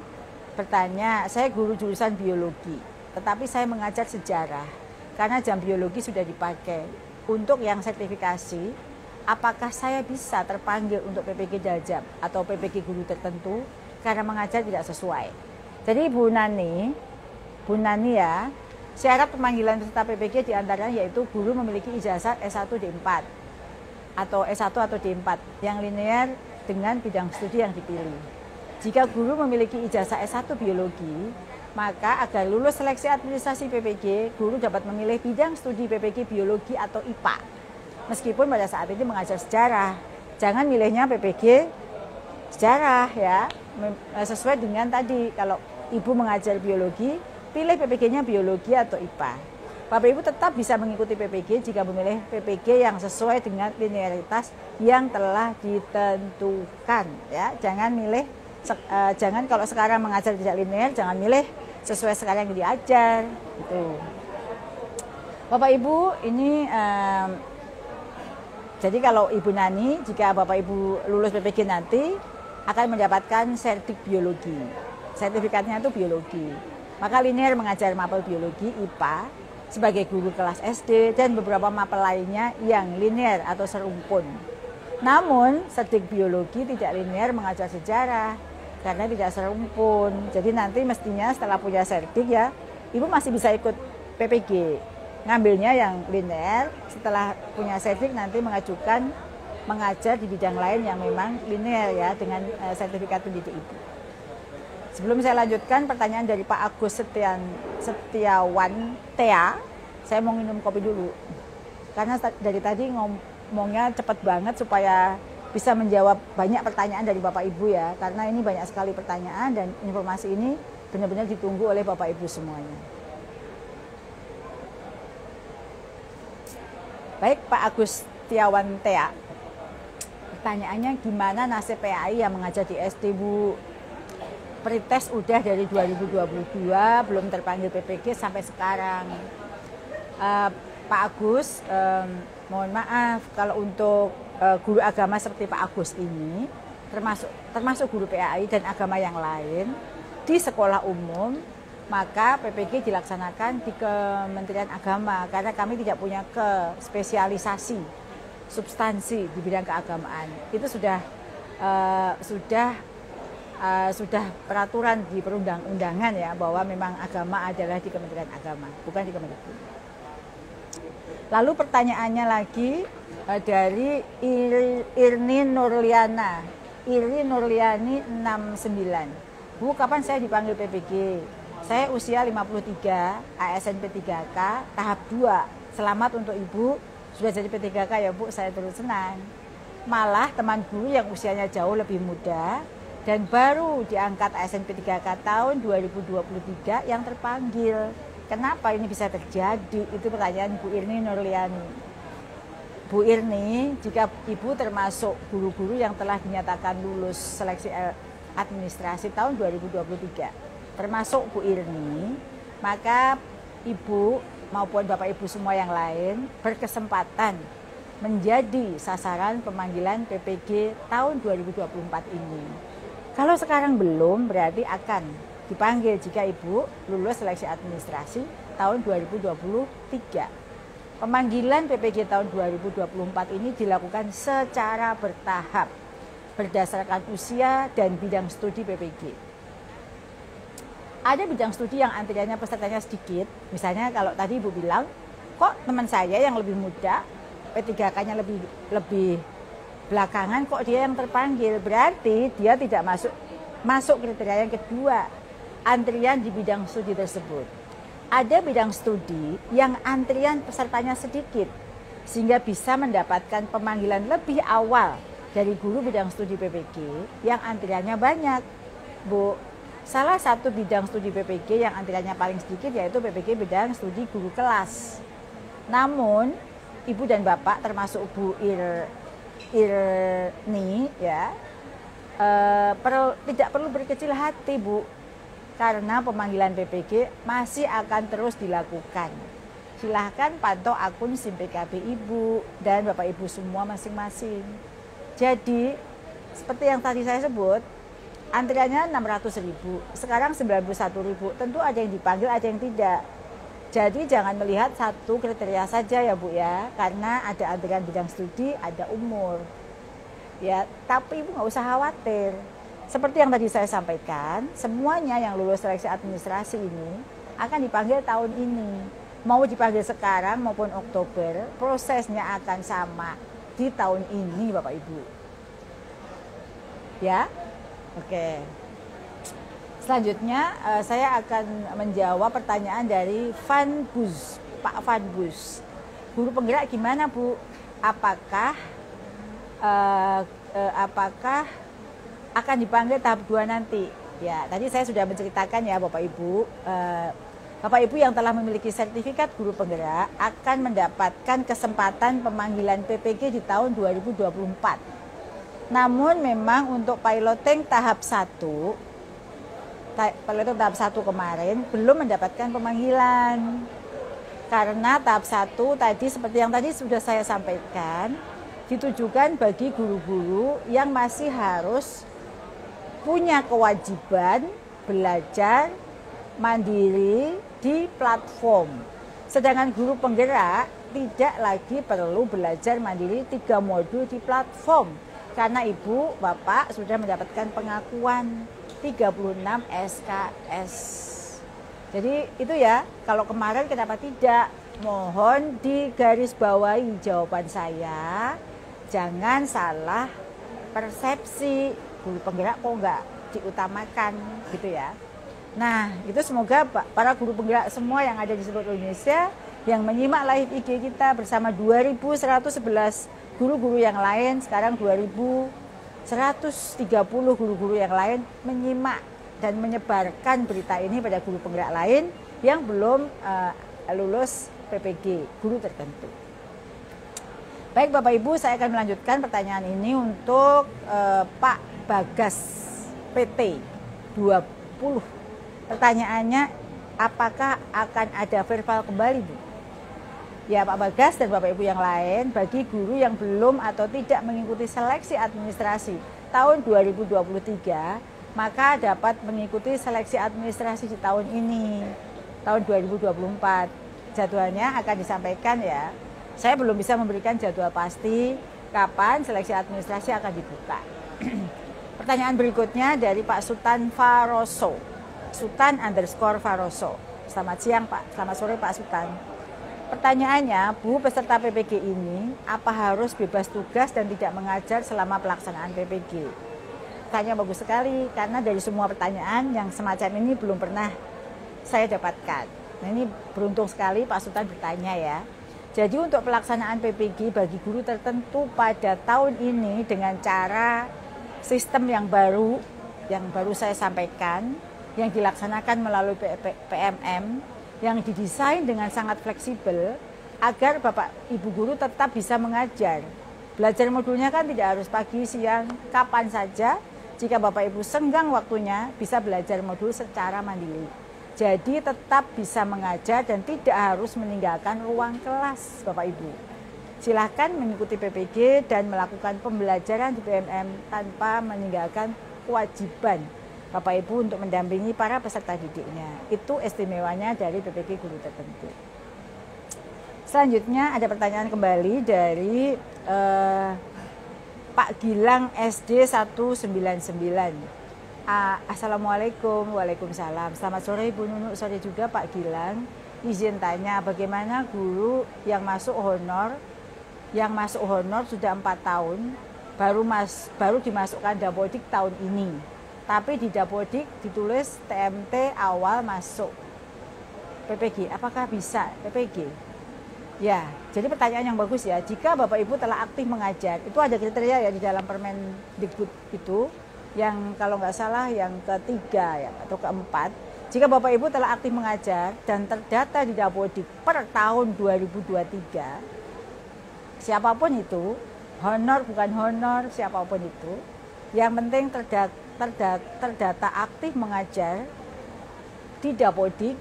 bertanya, saya guru jurusan biologi, tetapi saya mengajar sejarah karena jam biologi sudah dipakai. Untuk yang sertifikasi, apakah saya bisa terpanggil untuk PPG Daljam atau PPG guru tertentu karena mengajar tidak sesuai? Jadi Bu Nani ya, syarat pemanggilan peserta PPG diantaranya yaitu guru memiliki ijazah S1 D4 atau S1 atau D4 yang linear dengan bidang studi yang dipilih. Jika guru memiliki ijazah S1 biologi Maka agar lulus seleksi administrasi PPG, guru dapat memilih bidang studi PPG biologi atau IPA. Meskipun pada saat ini mengajar sejarah, jangan milihnya PPG sejarah ya, sesuai dengan tadi kalau ibu mengajar biologi, pilih PPG-nya biologi atau IPA. Bapak Ibu tetap bisa mengikuti PPG jika memilih PPG yang sesuai dengan linearitas yang telah ditentukan ya. Jangan kalau sekarang mengajar tidak linear, jangan milih sesuai sekarang yang diajar gitu. Bapak Ibu ini jadi kalau Ibu Nani, jika Bapak Ibu lulus PPG nanti akan mendapatkan sertif biologi. Sertifikatnya itu biologi. Maka linear mengajar mapel biologi IPA sebagai guru kelas SD dan beberapa mapel lainnya yang linear atau serumpun. Namun sertif biologi tidak linear mengajar sejarah karena tidak serumpun. Jadi nanti mestinya setelah punya sertif ya, Ibu masih bisa ikut PPG. Ngambilnya yang linear, setelah punya sertif nanti mengajukan mengajar di bidang lain yang memang linear ya dengan sertifikat pendidik Ibu. Sebelum saya lanjutkan pertanyaan dari Pak Agus Setiawan Tea, saya mau minum kopi dulu. Karena dari tadi ngomongnya cepat banget supaya bisa menjawab banyak pertanyaan dari Bapak Ibu ya. Karena ini banyak sekali pertanyaan dan informasi ini benar-benar ditunggu oleh Bapak Ibu semuanya. Baik Pak Agus Setiawan Tea. Pertanyaannya gimana nasib PAI yang mengajar di SD Bu? Pretest udah dari 2022 belum terpanggil PPG sampai sekarang. Pak Agus, mohon maaf kalau untuk guru agama seperti Pak Agus ini termasuk guru PAI dan agama yang lain di sekolah umum, maka PPG dilaksanakan di Kementerian Agama karena kami tidak punya spesialisasi substansi di bidang keagamaan. Itu sudah peraturan di perundang-undangan ya bahwa memang agama adalah di Kementerian Agama, bukan di Kemendikbud. Lalu pertanyaannya lagi dari Irni Nurliani 69. Bu, kapan saya dipanggil PPG? Saya usia 53, ASN P3K, tahap 2. Selamat untuk Ibu, sudah jadi P3K ya Bu, saya terus senang. Malah teman guru yang usianya jauh lebih muda dan baru diangkat ASN P3K tahun 2023 yang terpanggil. Kenapa ini bisa terjadi? Itu pertanyaan Bu Irni Nurliani. Bu Irni, jika Ibu termasuk guru-guru yang telah dinyatakan lulus seleksi administrasi tahun 2023, termasuk Bu Irni, maka Ibu maupun Bapak Ibu semua yang lain berkesempatan menjadi sasaran pemanggilan PPG tahun 2024 ini. Kalau sekarang belum, berarti akan dipanggil jika Ibu lulus seleksi administrasi tahun 2023. Pemanggilan PPG tahun 2024 ini dilakukan secara bertahap berdasarkan usia dan bidang studi PPG. Ada bidang studi yang antriannya pesertanya sedikit, misalnya kalau tadi Ibu bilang, kok teman saya yang lebih muda, P3K-nya lebih belakangan, kok dia yang terpanggil, berarti dia tidak masuk kriteria yang kedua, antrian di bidang studi tersebut. Ada bidang studi yang antrian pesertanya sedikit, sehingga bisa mendapatkan pemanggilan lebih awal dari guru bidang studi PPG yang antriannya banyak, Bu. Salah satu bidang studi PPG yang antriannya paling sedikit yaitu PPG bidang studi guru kelas. Namun, Ibu dan Bapak termasuk Bu Irni ya, tidak perlu berkecil hati Bu, karena pemanggilan PPG masih akan terus dilakukan. Silahkan pantau akun SIM PKB Ibu dan Bapak Ibu semua masing-masing. Jadi seperti yang tadi saya sebut, antriannya 600.000, sekarang 91.000. Tentu ada yang dipanggil, ada yang tidak. Jadi jangan melihat satu kriteria saja ya Bu ya, karena ada antrian bidang studi, ada umur. Ya, tapi Ibu nggak usah khawatir. Seperti yang tadi saya sampaikan, semuanya yang lulus seleksi administrasi ini akan dipanggil tahun ini. Mau dipanggil sekarang maupun Oktober, prosesnya akan sama di tahun ini Bapak Ibu. Ya, oke. Selanjutnya saya akan menjawab pertanyaan dari Van Bus, Pak Van Bus. Guru penggerak gimana Bu? Apakah akan dipanggil tahap 2 nanti? Ya, tadi saya sudah menceritakan ya Bapak Ibu. Bapak Ibu yang telah memiliki sertifikat guru penggerak akan mendapatkan kesempatan pemanggilan PPG di tahun 2024. Namun memang untuk piloting tahap 1 kemarin belum mendapatkan pemanggilan. Karena tahap 1 tadi seperti yang tadi sudah saya sampaikan, ditujukan bagi guru-guru yang masih harus punya kewajiban belajar mandiri di platform. Sedangkan guru penggerak tidak lagi perlu belajar mandiri 3 modul di platform. Karena Ibu, Bapak sudah mendapatkan pengakuan 36 SKS. Jadi itu ya, kalau kemarin kenapa tidak? Mohon digarisbawahi jawaban saya. Jangan salah persepsi, guru penggerak kok nggak diutamakan gitu ya. Nah, itu semoga para guru penggerak semua yang ada di seluruh Indonesia yang menyimak live IG kita bersama 2.111 guru-guru yang lain, sekarang 2.130 guru-guru yang lain menyimak dan menyebarkan berita ini pada guru penggerak lain yang belum lulus PPG, guru tertentu. Baik Bapak Ibu, saya akan melanjutkan pertanyaan ini untuk Pak Bagas PT 20. Pertanyaannya, apakah akan ada verbal kembali Bu? Ya Pak Bagas dan Bapak Ibu yang lain, bagi guru yang belum atau tidak mengikuti seleksi administrasi tahun 2023, maka dapat mengikuti seleksi administrasi di tahun ini, tahun 2024. Jadwalnya akan disampaikan ya. Saya belum bisa memberikan jadwal pasti kapan seleksi administrasi akan dibuka. Pertanyaan berikutnya dari Pak Sultan Faroso, Sultan_Faroso. Selamat siang Pak, selamat sore Pak Sultan. Pertanyaannya, Bu, peserta PPG ini apa harus bebas tugas dan tidak mengajar selama pelaksanaan PPG? Pertanyaan bagus sekali, karena dari semua pertanyaan yang semacam ini belum pernah saya dapatkan. Nah, ini beruntung sekali Pak Sultan bertanya ya. Jadi untuk pelaksanaan PPG bagi guru tertentu pada tahun ini dengan cara sistem yang baru saya sampaikan, yang dilaksanakan melalui PMM, yang didesain dengan sangat fleksibel agar Bapak Ibu guru tetap bisa mengajar. Belajar modulnya kan tidak harus pagi, siang, kapan saja. Jika Bapak Ibu senggang waktunya bisa belajar modul secara mandiri. Jadi tetap bisa mengajar dan tidak harus meninggalkan ruang kelas Bapak Ibu. Silahkan mengikuti PPG dan melakukan pembelajaran di PMM tanpa meninggalkan kewajiban Bapak Ibu untuk mendampingi para peserta didiknya. Itu istimewanya dari PPG guru tertentu. Selanjutnya ada pertanyaan kembali dari Pak Gilang SD 199. Assalamualaikum. Waalaikumsalam. Selamat sore Ibu Nunu, sore juga Pak Gilang. Izin tanya, bagaimana guru yang masuk honor sudah 4 tahun, baru dimasukkan Dapodik tahun ini. Tapi di Dapodik ditulis TMT awal masuk PPG. Apakah bisa PPG? Ya, jadi pertanyaan yang bagus ya. Jika Bapak Ibu telah aktif mengajar, itu ada kriteria ya di dalam Permendikbud itu, yang kalau nggak salah yang ketiga ya atau keempat. Jika Bapak Ibu telah aktif mengajar dan terdata di Dapodik per tahun 2023, siapapun itu, honor bukan honor, siapapun itu, yang penting terdata aktif mengajar di Dapodik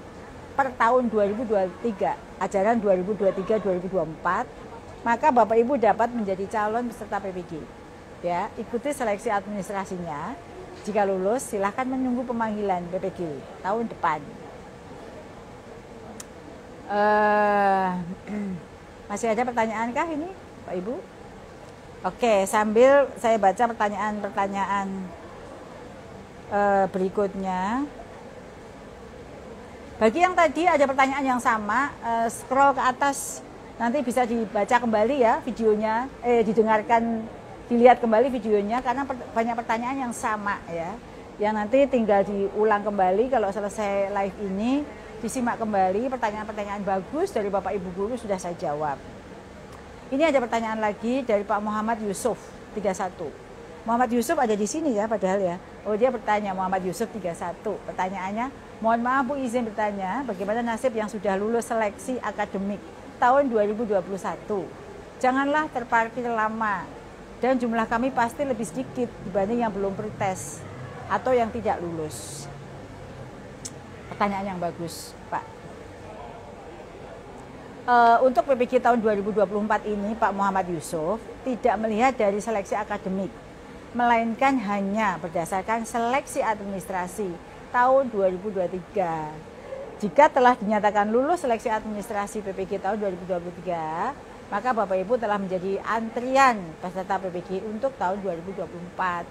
per tahun 2023, ajaran 2023-2024, maka Bapak Ibu dapat menjadi calon peserta PPG. Ya, ikuti seleksi administrasinya. Jika lulus, silahkan menunggu pemanggilan PPG tahun depan. Masih ada pertanyaan kah ini, Pak Ibu? Oke, sambil saya baca pertanyaan-pertanyaan berikutnya. Bagi yang tadi ada pertanyaan yang sama, scroll ke atas, nanti bisa dibaca kembali ya videonya, dilihat kembali videonya karena banyak pertanyaan yang sama ya. yang nanti tinggal diulang kembali kalau selesai live ini, disimak kembali pertanyaan-pertanyaan bagus dari Bapak Ibu guru sudah saya jawab. Ini ada pertanyaan lagi dari Pak Muhammad Yusuf 31. Muhammad Yusuf ada di sini ya padahal ya. Oh, dia bertanya, Muhammad Yusuf 31. Pertanyaannya, mohon maaf Bu, izin bertanya, bagaimana nasib yang sudah lulus seleksi akademik tahun 2021? Janganlah terparkir lama, dan jumlah kami pasti lebih sedikit dibanding yang belum pretest atau yang tidak lulus. Pertanyaan yang bagus, Pak. Untuk PPG tahun 2024 ini, Pak Muhammad Yusuf tidak melihat dari seleksi akademik, melainkan hanya berdasarkan seleksi administrasi tahun 2023. Jika telah dinyatakan lulus seleksi administrasi PPG tahun 2023, maka Bapak Ibu telah menjadi antrian peserta PPG untuk tahun 2024.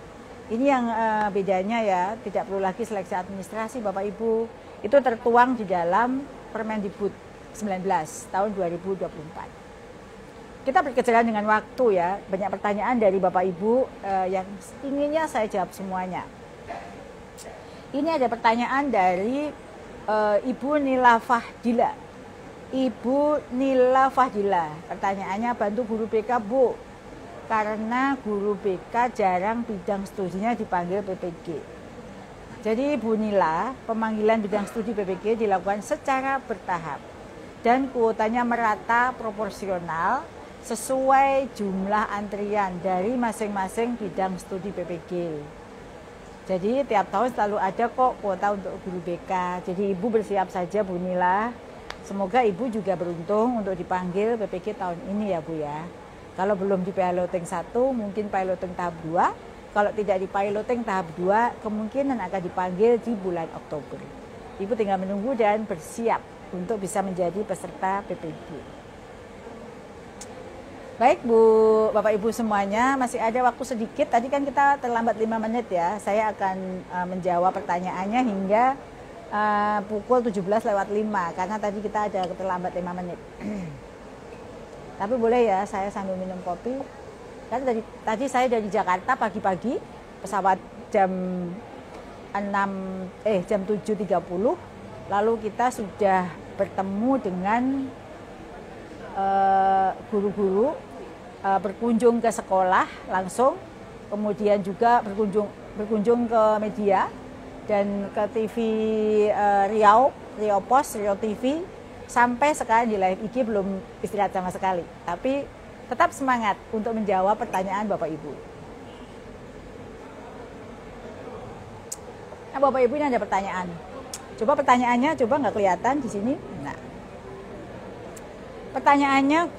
Ini yang bedanya ya, tidak perlu lagi seleksi administrasi Bapak Ibu. Itu tertuang di dalam Permendikbud 19 tahun 2024. Kita berkejaran dengan waktu ya, banyak pertanyaan dari Bapak Ibu yang inginnya saya jawab semuanya. Ini ada pertanyaan dari Ibu Nila Fahdila. Ibu Nila Fahdila, pertanyaannya, bantu guru BK Bu, karena guru BK jarang bidang studinya dipanggil PPG. Jadi Ibu Nila, pemanggilan bidang studi PPG dilakukan secara bertahap dan kuotanya merata proporsional sesuai jumlah antrian dari masing-masing bidang studi PPG. Jadi tiap tahun selalu ada kok kuota untuk guru BK. Jadi Ibu bersiap saja Bu Nila. Semoga Ibu juga beruntung untuk dipanggil PPG tahun ini ya Bu ya. Kalau belum di piloting 1, mungkin piloting tahap 2. Kalau tidak di piloting tahap 2, kemungkinan akan dipanggil di bulan Oktober. Ibu tinggal menunggu dan bersiap untuk bisa menjadi peserta PPG. Baik Bu, Bapak Ibu semuanya, masih ada waktu sedikit. Tadi kan kita terlambat 5 menit ya. Saya akan menjawab pertanyaannya hingga pukul 17:05 karena tadi kita ada terlambat 5 menit. Tapi boleh ya saya sambil minum kopi. Karena tadi saya dari Jakarta pagi-pagi, pesawat jam 7.30. Lalu kita sudah bertemu dengan guru-guru, berkunjung ke sekolah langsung, kemudian juga berkunjung ke media dan ke TV Riau Pos, Riau TV, sampai sekarang di live IG belum istirahat sama sekali. Tapi tetap semangat untuk menjawab pertanyaan Bapak Ibu. Nah, Bapak Ibu ini ada pertanyaan. Coba pertanyaannya, coba nggak kelihatan di sini. Nah, pertanyaannya,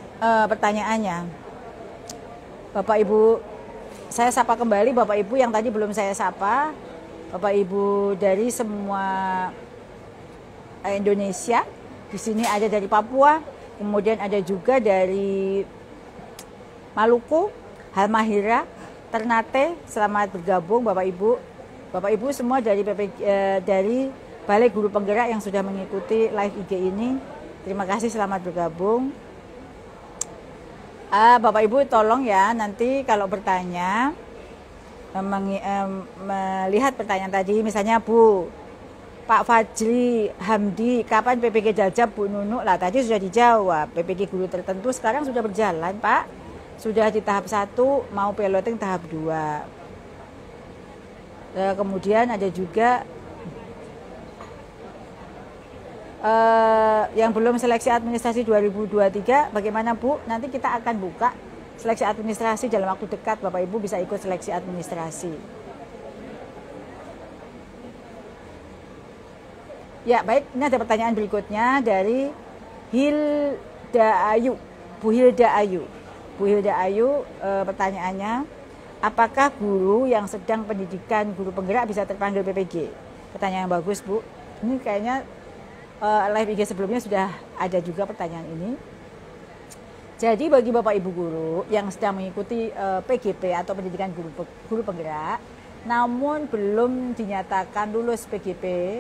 Bapak Ibu, saya sapa kembali Bapak Ibu yang tadi belum saya sapa. Bapak Ibu dari semua Indonesia. Di sini ada dari Papua, kemudian ada juga dari Maluku, Halmahera, Ternate. Selamat bergabung Bapak Ibu. Bapak Ibu semua dari dari Balai Guru Penggerak yang sudah mengikuti live IG ini. Terima kasih, selamat bergabung. Bapak Ibu tolong ya nanti kalau bertanya, melihat pertanyaan tadi, misalnya Bu, Pak Fajri Hamdi, kapan PPG Jajab Bu Nunuk? Lah tadi sudah dijawab, PPG guru tertentu sekarang sudah berjalan Pak. Sudah di tahap 1, mau piloting tahap 2. Kemudian ada juga yang belum seleksi administrasi 2023, bagaimana Bu? Nanti kita akan buka seleksi administrasi dalam waktu dekat, Bapak Ibu bisa ikut seleksi administrasi. Ya baik, ini ada pertanyaan berikutnya dari Hilda Ayu, Bu Hilda Ayu. Bu Hilda Ayu, pertanyaannya, apakah guru yang sedang pendidikan guru penggerak bisa terpanggil PPG? Pertanyaan yang bagus Bu. Ini kayaknya live IG sebelumnya sudah ada juga pertanyaan ini. Jadi bagi Bapak Ibu guru yang sedang mengikuti PGP atau pendidikan guru penggerak, namun belum dinyatakan lulus PGP,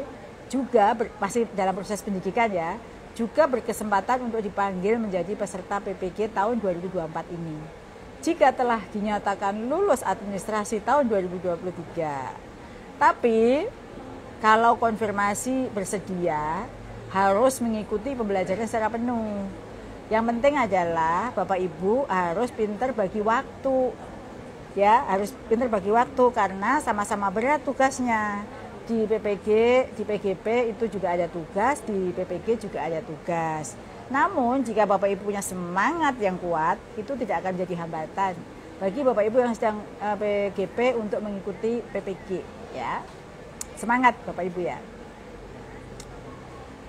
juga masih dalam proses pendidikan ya, juga berkesempatan untuk dipanggil menjadi peserta PPG tahun 2024 ini. Jika telah dinyatakan lulus administrasi tahun 2023, Tapi kalau konfirmasi bersedia harus mengikuti pembelajaran secara penuh. Yang penting adalah Bapak Ibu harus pintar bagi waktu. Ya, harus pintar bagi waktu karena sama-sama berat tugasnya. Di PPG, di PGP itu juga ada tugas, di PPG juga ada tugas. Namun jika Bapak Ibu punya semangat yang kuat, itu tidak akan menjadi hambatan bagi Bapak Ibu yang sedang PGP untuk mengikuti PPG, ya. Semangat Bapak Ibu ya.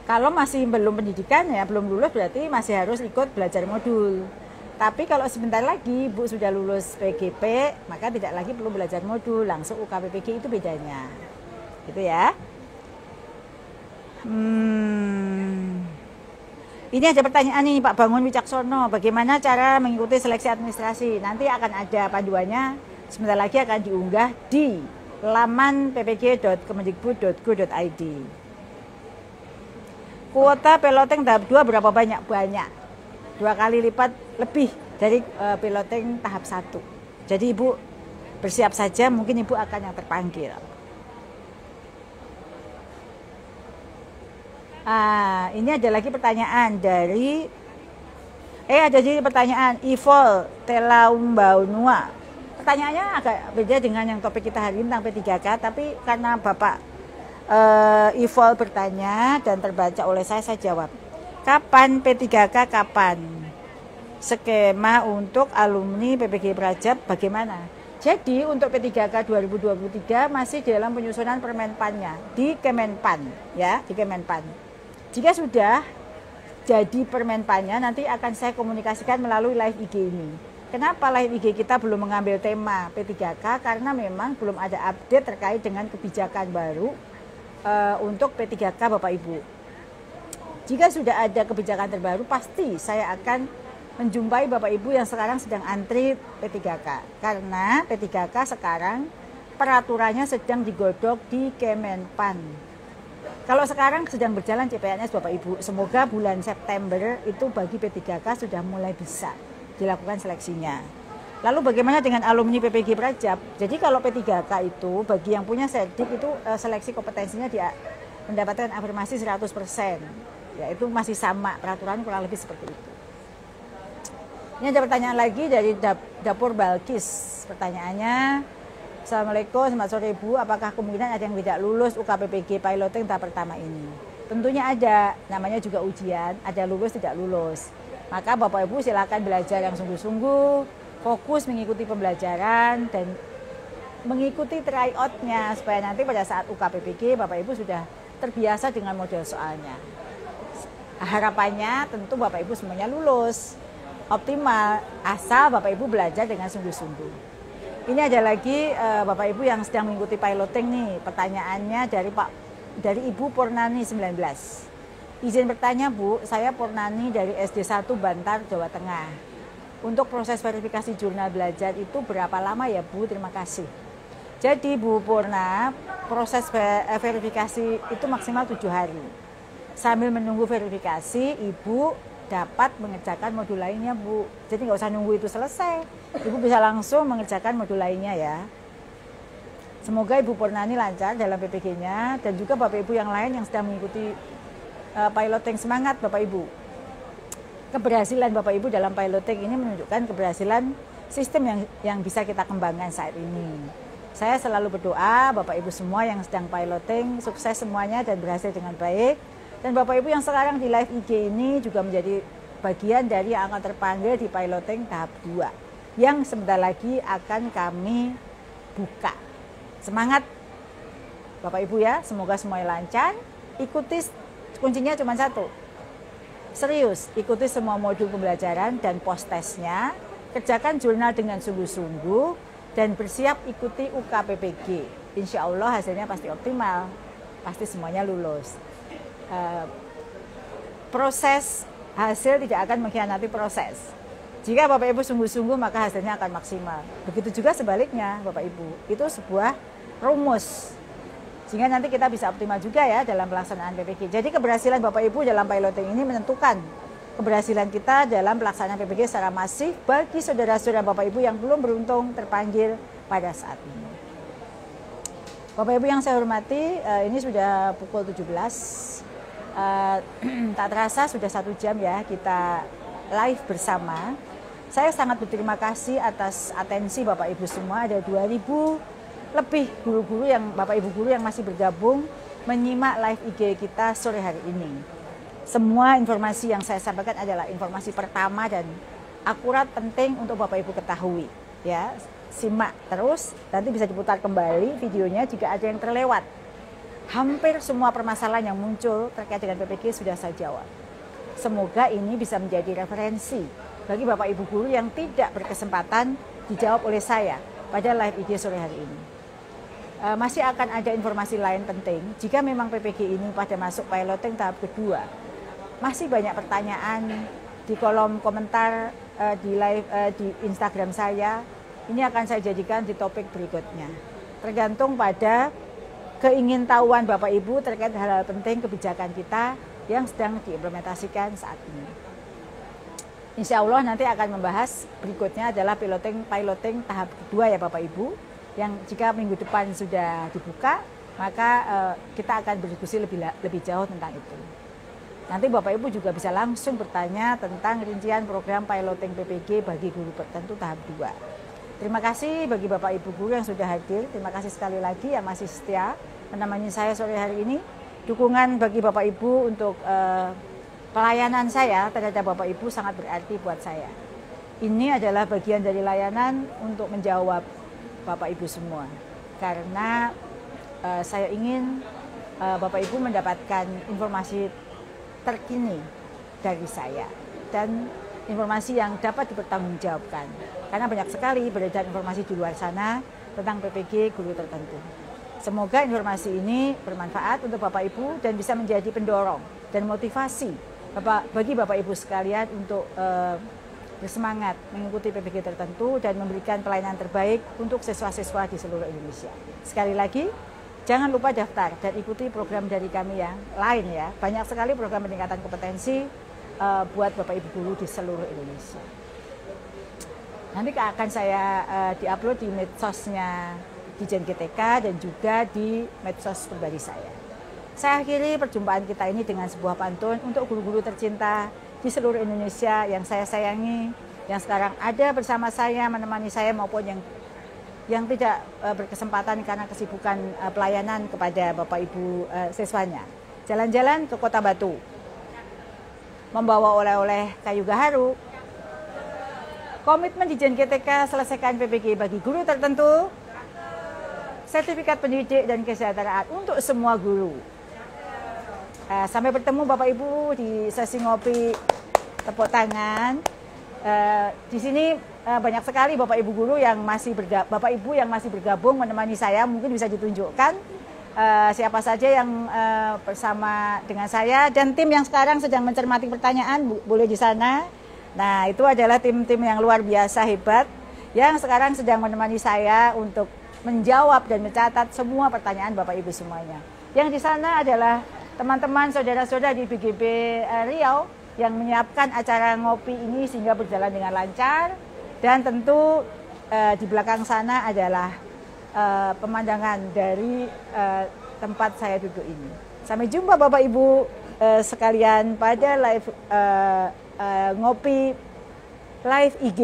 Kalau masih belum pendidikan ya, belum lulus berarti masih harus ikut belajar modul. Tapi kalau sebentar lagi Bu sudah lulus PGP, maka tidak lagi perlu belajar modul, langsung UKPPG, itu bedanya. Gitu ya. Ini ada pertanyaan nih Pak Bangun Wicaksono, bagaimana cara mengikuti seleksi administrasi? Nanti akan ada panduannya, sebentar lagi akan diunggah di laman ppg.kemendikbud.go.id. Kuota peloteng tahap 2 berapa banyak? Banyak. 2 kali lipat lebih dari peloteng tahap 1. Jadi Ibu bersiap saja, mungkin Ibu akan yang terpanggil. Ini ada lagi pertanyaan dari pertanyaan Ivol Telaumbaunua. Pertanyaannya agak beda dengan yang topik kita hari ini tentang P3K, tapi karena Bapak Ivol bertanya dan terbaca oleh saya jawab. Kapan P3K, kapan? Skema untuk alumni PPG Prajab bagaimana? Jadi untuk P3K 2023 masih dalam penyusunan Permenpannya di Kemenpan, ya, di Kemenpan. Jika sudah jadi Permenpannya, nanti akan saya komunikasikan melalui live IG ini. Kenapa live IG kita belum mengambil tema P3K? Karena memang belum ada update terkait dengan kebijakan baru untuk P3K Bapak Ibu. Jika sudah ada kebijakan terbaru, pasti saya akan menjumpai Bapak Ibu yang sekarang sedang antri P3K. Karena P3K sekarang peraturannya sedang digodok di Kemenpan. Kalau sekarang sedang berjalan CPNS Bapak Ibu, semoga bulan September itu bagi P3K sudah mulai bisa dilakukan seleksinya. Lalu bagaimana dengan alumni PPG Prajab? Jadi kalau P3K itu bagi yang punya serdik itu seleksi kompetensinya dia mendapatkan afirmasi 100%. Ya itu masih sama, peraturan kurang lebih seperti itu. Ini ada pertanyaan lagi dari Dapur Balkis. Pertanyaannya, Assalamualaikum, selamat sore Bu, apakah kemungkinan ada yang tidak lulus UKPPG piloting tahap pertama ini? Tentunya ada, namanya juga ujian, ada lulus tidak lulus. Maka Bapak Ibu silakan belajar yang sungguh-sungguh, fokus mengikuti pembelajaran dan mengikuti tryout-nya supaya nanti pada saat UKPPG Bapak Ibu sudah terbiasa dengan model soalnya. Harapannya tentu Bapak Ibu semuanya lulus optimal asal Bapak Ibu belajar dengan sungguh-sungguh. Ini ada lagi Bapak Ibu yang sedang mengikuti piloting nih, pertanyaannya dari Ibu Purnani 19. Izin bertanya Bu, saya Purnani dari SD 1 Bantar, Jawa Tengah. Untuk proses verifikasi jurnal belajar itu berapa lama ya Bu? Terima kasih. Jadi Bu Purna, proses verifikasi itu maksimal 7 hari. Sambil menunggu verifikasi, Ibu dapat mengerjakan modul lainnya Bu. Jadi nggak usah nunggu itu selesai. Ibu bisa langsung mengerjakan modul lainnya ya. Semoga Ibu Purnani lancar dalam PPG-nya dan juga Bapak Ibu yang lain yang sedang mengikuti piloting, semangat Bapak Ibu. Keberhasilan Bapak Ibu dalam piloting ini menunjukkan keberhasilan sistem yang bisa kita kembangkan saat ini. Saya selalu berdoa Bapak Ibu semua yang sedang piloting sukses semuanya dan berhasil dengan baik. Dan Bapak Ibu yang sekarang di live IG ini juga menjadi bagian dari yang akan terpanggil di piloting tahap 2 yang sebentar lagi akan kami buka. Semangat Bapak Ibu ya, semoga semuanya lancar. Ikuti, kuncinya cuma satu. Serius, ikuti semua modul pembelajaran dan post-testnya. Kerjakan jurnal dengan sungguh-sungguh dan bersiap ikuti UKPPG. Insya Allah hasilnya pasti optimal, pasti semuanya lulus. Proses hasil tidak akan mengkhianati proses. Jika Bapak Ibu sungguh-sungguh maka hasilnya akan maksimal. Begitu juga sebaliknya Bapak Ibu. Itu sebuah rumus. Sehingga nanti kita bisa optimal juga ya dalam pelaksanaan PPG. Jadi keberhasilan Bapak Ibu dalam piloting ini menentukan keberhasilan kita dalam pelaksanaan PPG secara masif bagi saudara-saudara Bapak Ibu yang belum beruntung terpanggil pada saat ini. Bapak Ibu yang saya hormati, ini sudah pukul 17. Tak terasa sudah 1 jam ya kita live bersama. Saya sangat berterima kasih atas atensi Bapak Ibu semua. Ada 2.000 lebih guru-guru yang Bapak Ibu guru yang masih bergabung menyimak live IG kita sore hari ini. Semua informasi yang saya sampaikan adalah informasi pertama dan akurat, penting untuk Bapak Ibu ketahui. Ya, simak terus, nanti bisa diputar kembali videonya jika ada yang terlewat. Hampir semua permasalahan yang muncul terkait dengan PPG sudah saya jawab. Semoga ini bisa menjadi referensi bagi Bapak Ibu guru yang tidak berkesempatan dijawab oleh saya pada live IG sore hari ini. Masih akan ada informasi lain penting jika memang PPG ini pada masuk piloting tahap kedua. Masih banyak pertanyaan di kolom komentar di live di Instagram saya. Ini akan saya jadikan di topik berikutnya. Tergantung pada keingintahuan Bapak Ibu terkait hal-hal penting kebijakan kita yang sedang diimplementasikan saat ini. Insya Allah nanti akan membahas berikutnya adalah piloting tahap kedua ya Bapak Ibu. Yang jika minggu depan sudah dibuka, maka kita akan berdiskusi lebih jauh tentang itu. Nanti Bapak Ibu juga bisa langsung bertanya tentang rincian program piloting PPG bagi guru tertentu tahap 2. Terima kasih bagi Bapak Ibu guru yang sudah hadir. Terima kasih sekali lagi yang masih setia menemani saya sore hari ini. Dukungan bagi Bapak Ibu untuk pelayanan saya terhadap Bapak Ibu sangat berarti buat saya. Ini adalah bagian dari layanan untuk menjawab Bapak Ibu semua. Karena saya ingin Bapak Ibu mendapatkan informasi terkini dari saya dan informasi yang dapat dipertanggungjawabkan. Karena banyak sekali beredar informasi di luar sana tentang PPG guru tertentu. Semoga informasi ini bermanfaat untuk Bapak Ibu dan bisa menjadi pendorong dan motivasi bagi Bapak Ibu sekalian untuk bersemangat mengikuti PPG tertentu dan memberikan pelayanan terbaik untuk siswa-siswa di seluruh Indonesia. Sekali lagi, jangan lupa daftar dan ikuti program dari kami yang lain ya. Banyak sekali program peningkatan kompetensi buat Bapak Ibu guru di seluruh Indonesia. Nanti akan saya diupload di medsosnya Dijen GTK dan juga di medsos pribadi saya. Saya akhiri perjumpaan kita ini dengan sebuah pantun untuk guru-guru tercinta di seluruh Indonesia yang saya sayangi, yang sekarang ada bersama saya, menemani saya maupun yang tidak berkesempatan karena kesibukan pelayanan kepada Bapak Ibu siswanya. Jalan-jalan ke Kota Batu, membawa oleh-oleh kayu gaharu. Komitmen Dijen GTK selesaikan PPG bagi guru tertentu, sertifikat pendidik dan kesejahteraan untuk semua guru. Sampai bertemu Bapak Ibu di sesi ngopi tepuk tangan. Di sini banyak sekali Bapak Ibu guru yang Bapak Ibu yang masih bergabung menemani saya, mungkin bisa ditunjukkan siapa saja yang bersama dengan saya dan tim yang sekarang sedang mencermati pertanyaan boleh di sana. Nah, itu adalah tim-tim yang luar biasa hebat yang sekarang sedang menemani saya untuk menjawab dan mencatat semua pertanyaan Bapak Ibu semuanya. Yang di sana adalah teman-teman saudara-saudara di BGP Riau yang menyiapkan acara ngopi ini sehingga berjalan dengan lancar, dan tentu di belakang sana adalah pemandangan dari tempat saya duduk ini. Sampai jumpa Bapak Ibu sekalian pada live ngopi live IG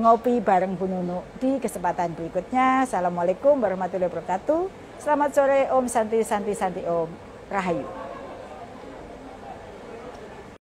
ngopi bareng Bu Nunu di kesempatan berikutnya. Assalamualaikum warahmatullahi wabarakatuh. Selamat sore, Om Santi Santi Santi Om Rahayu.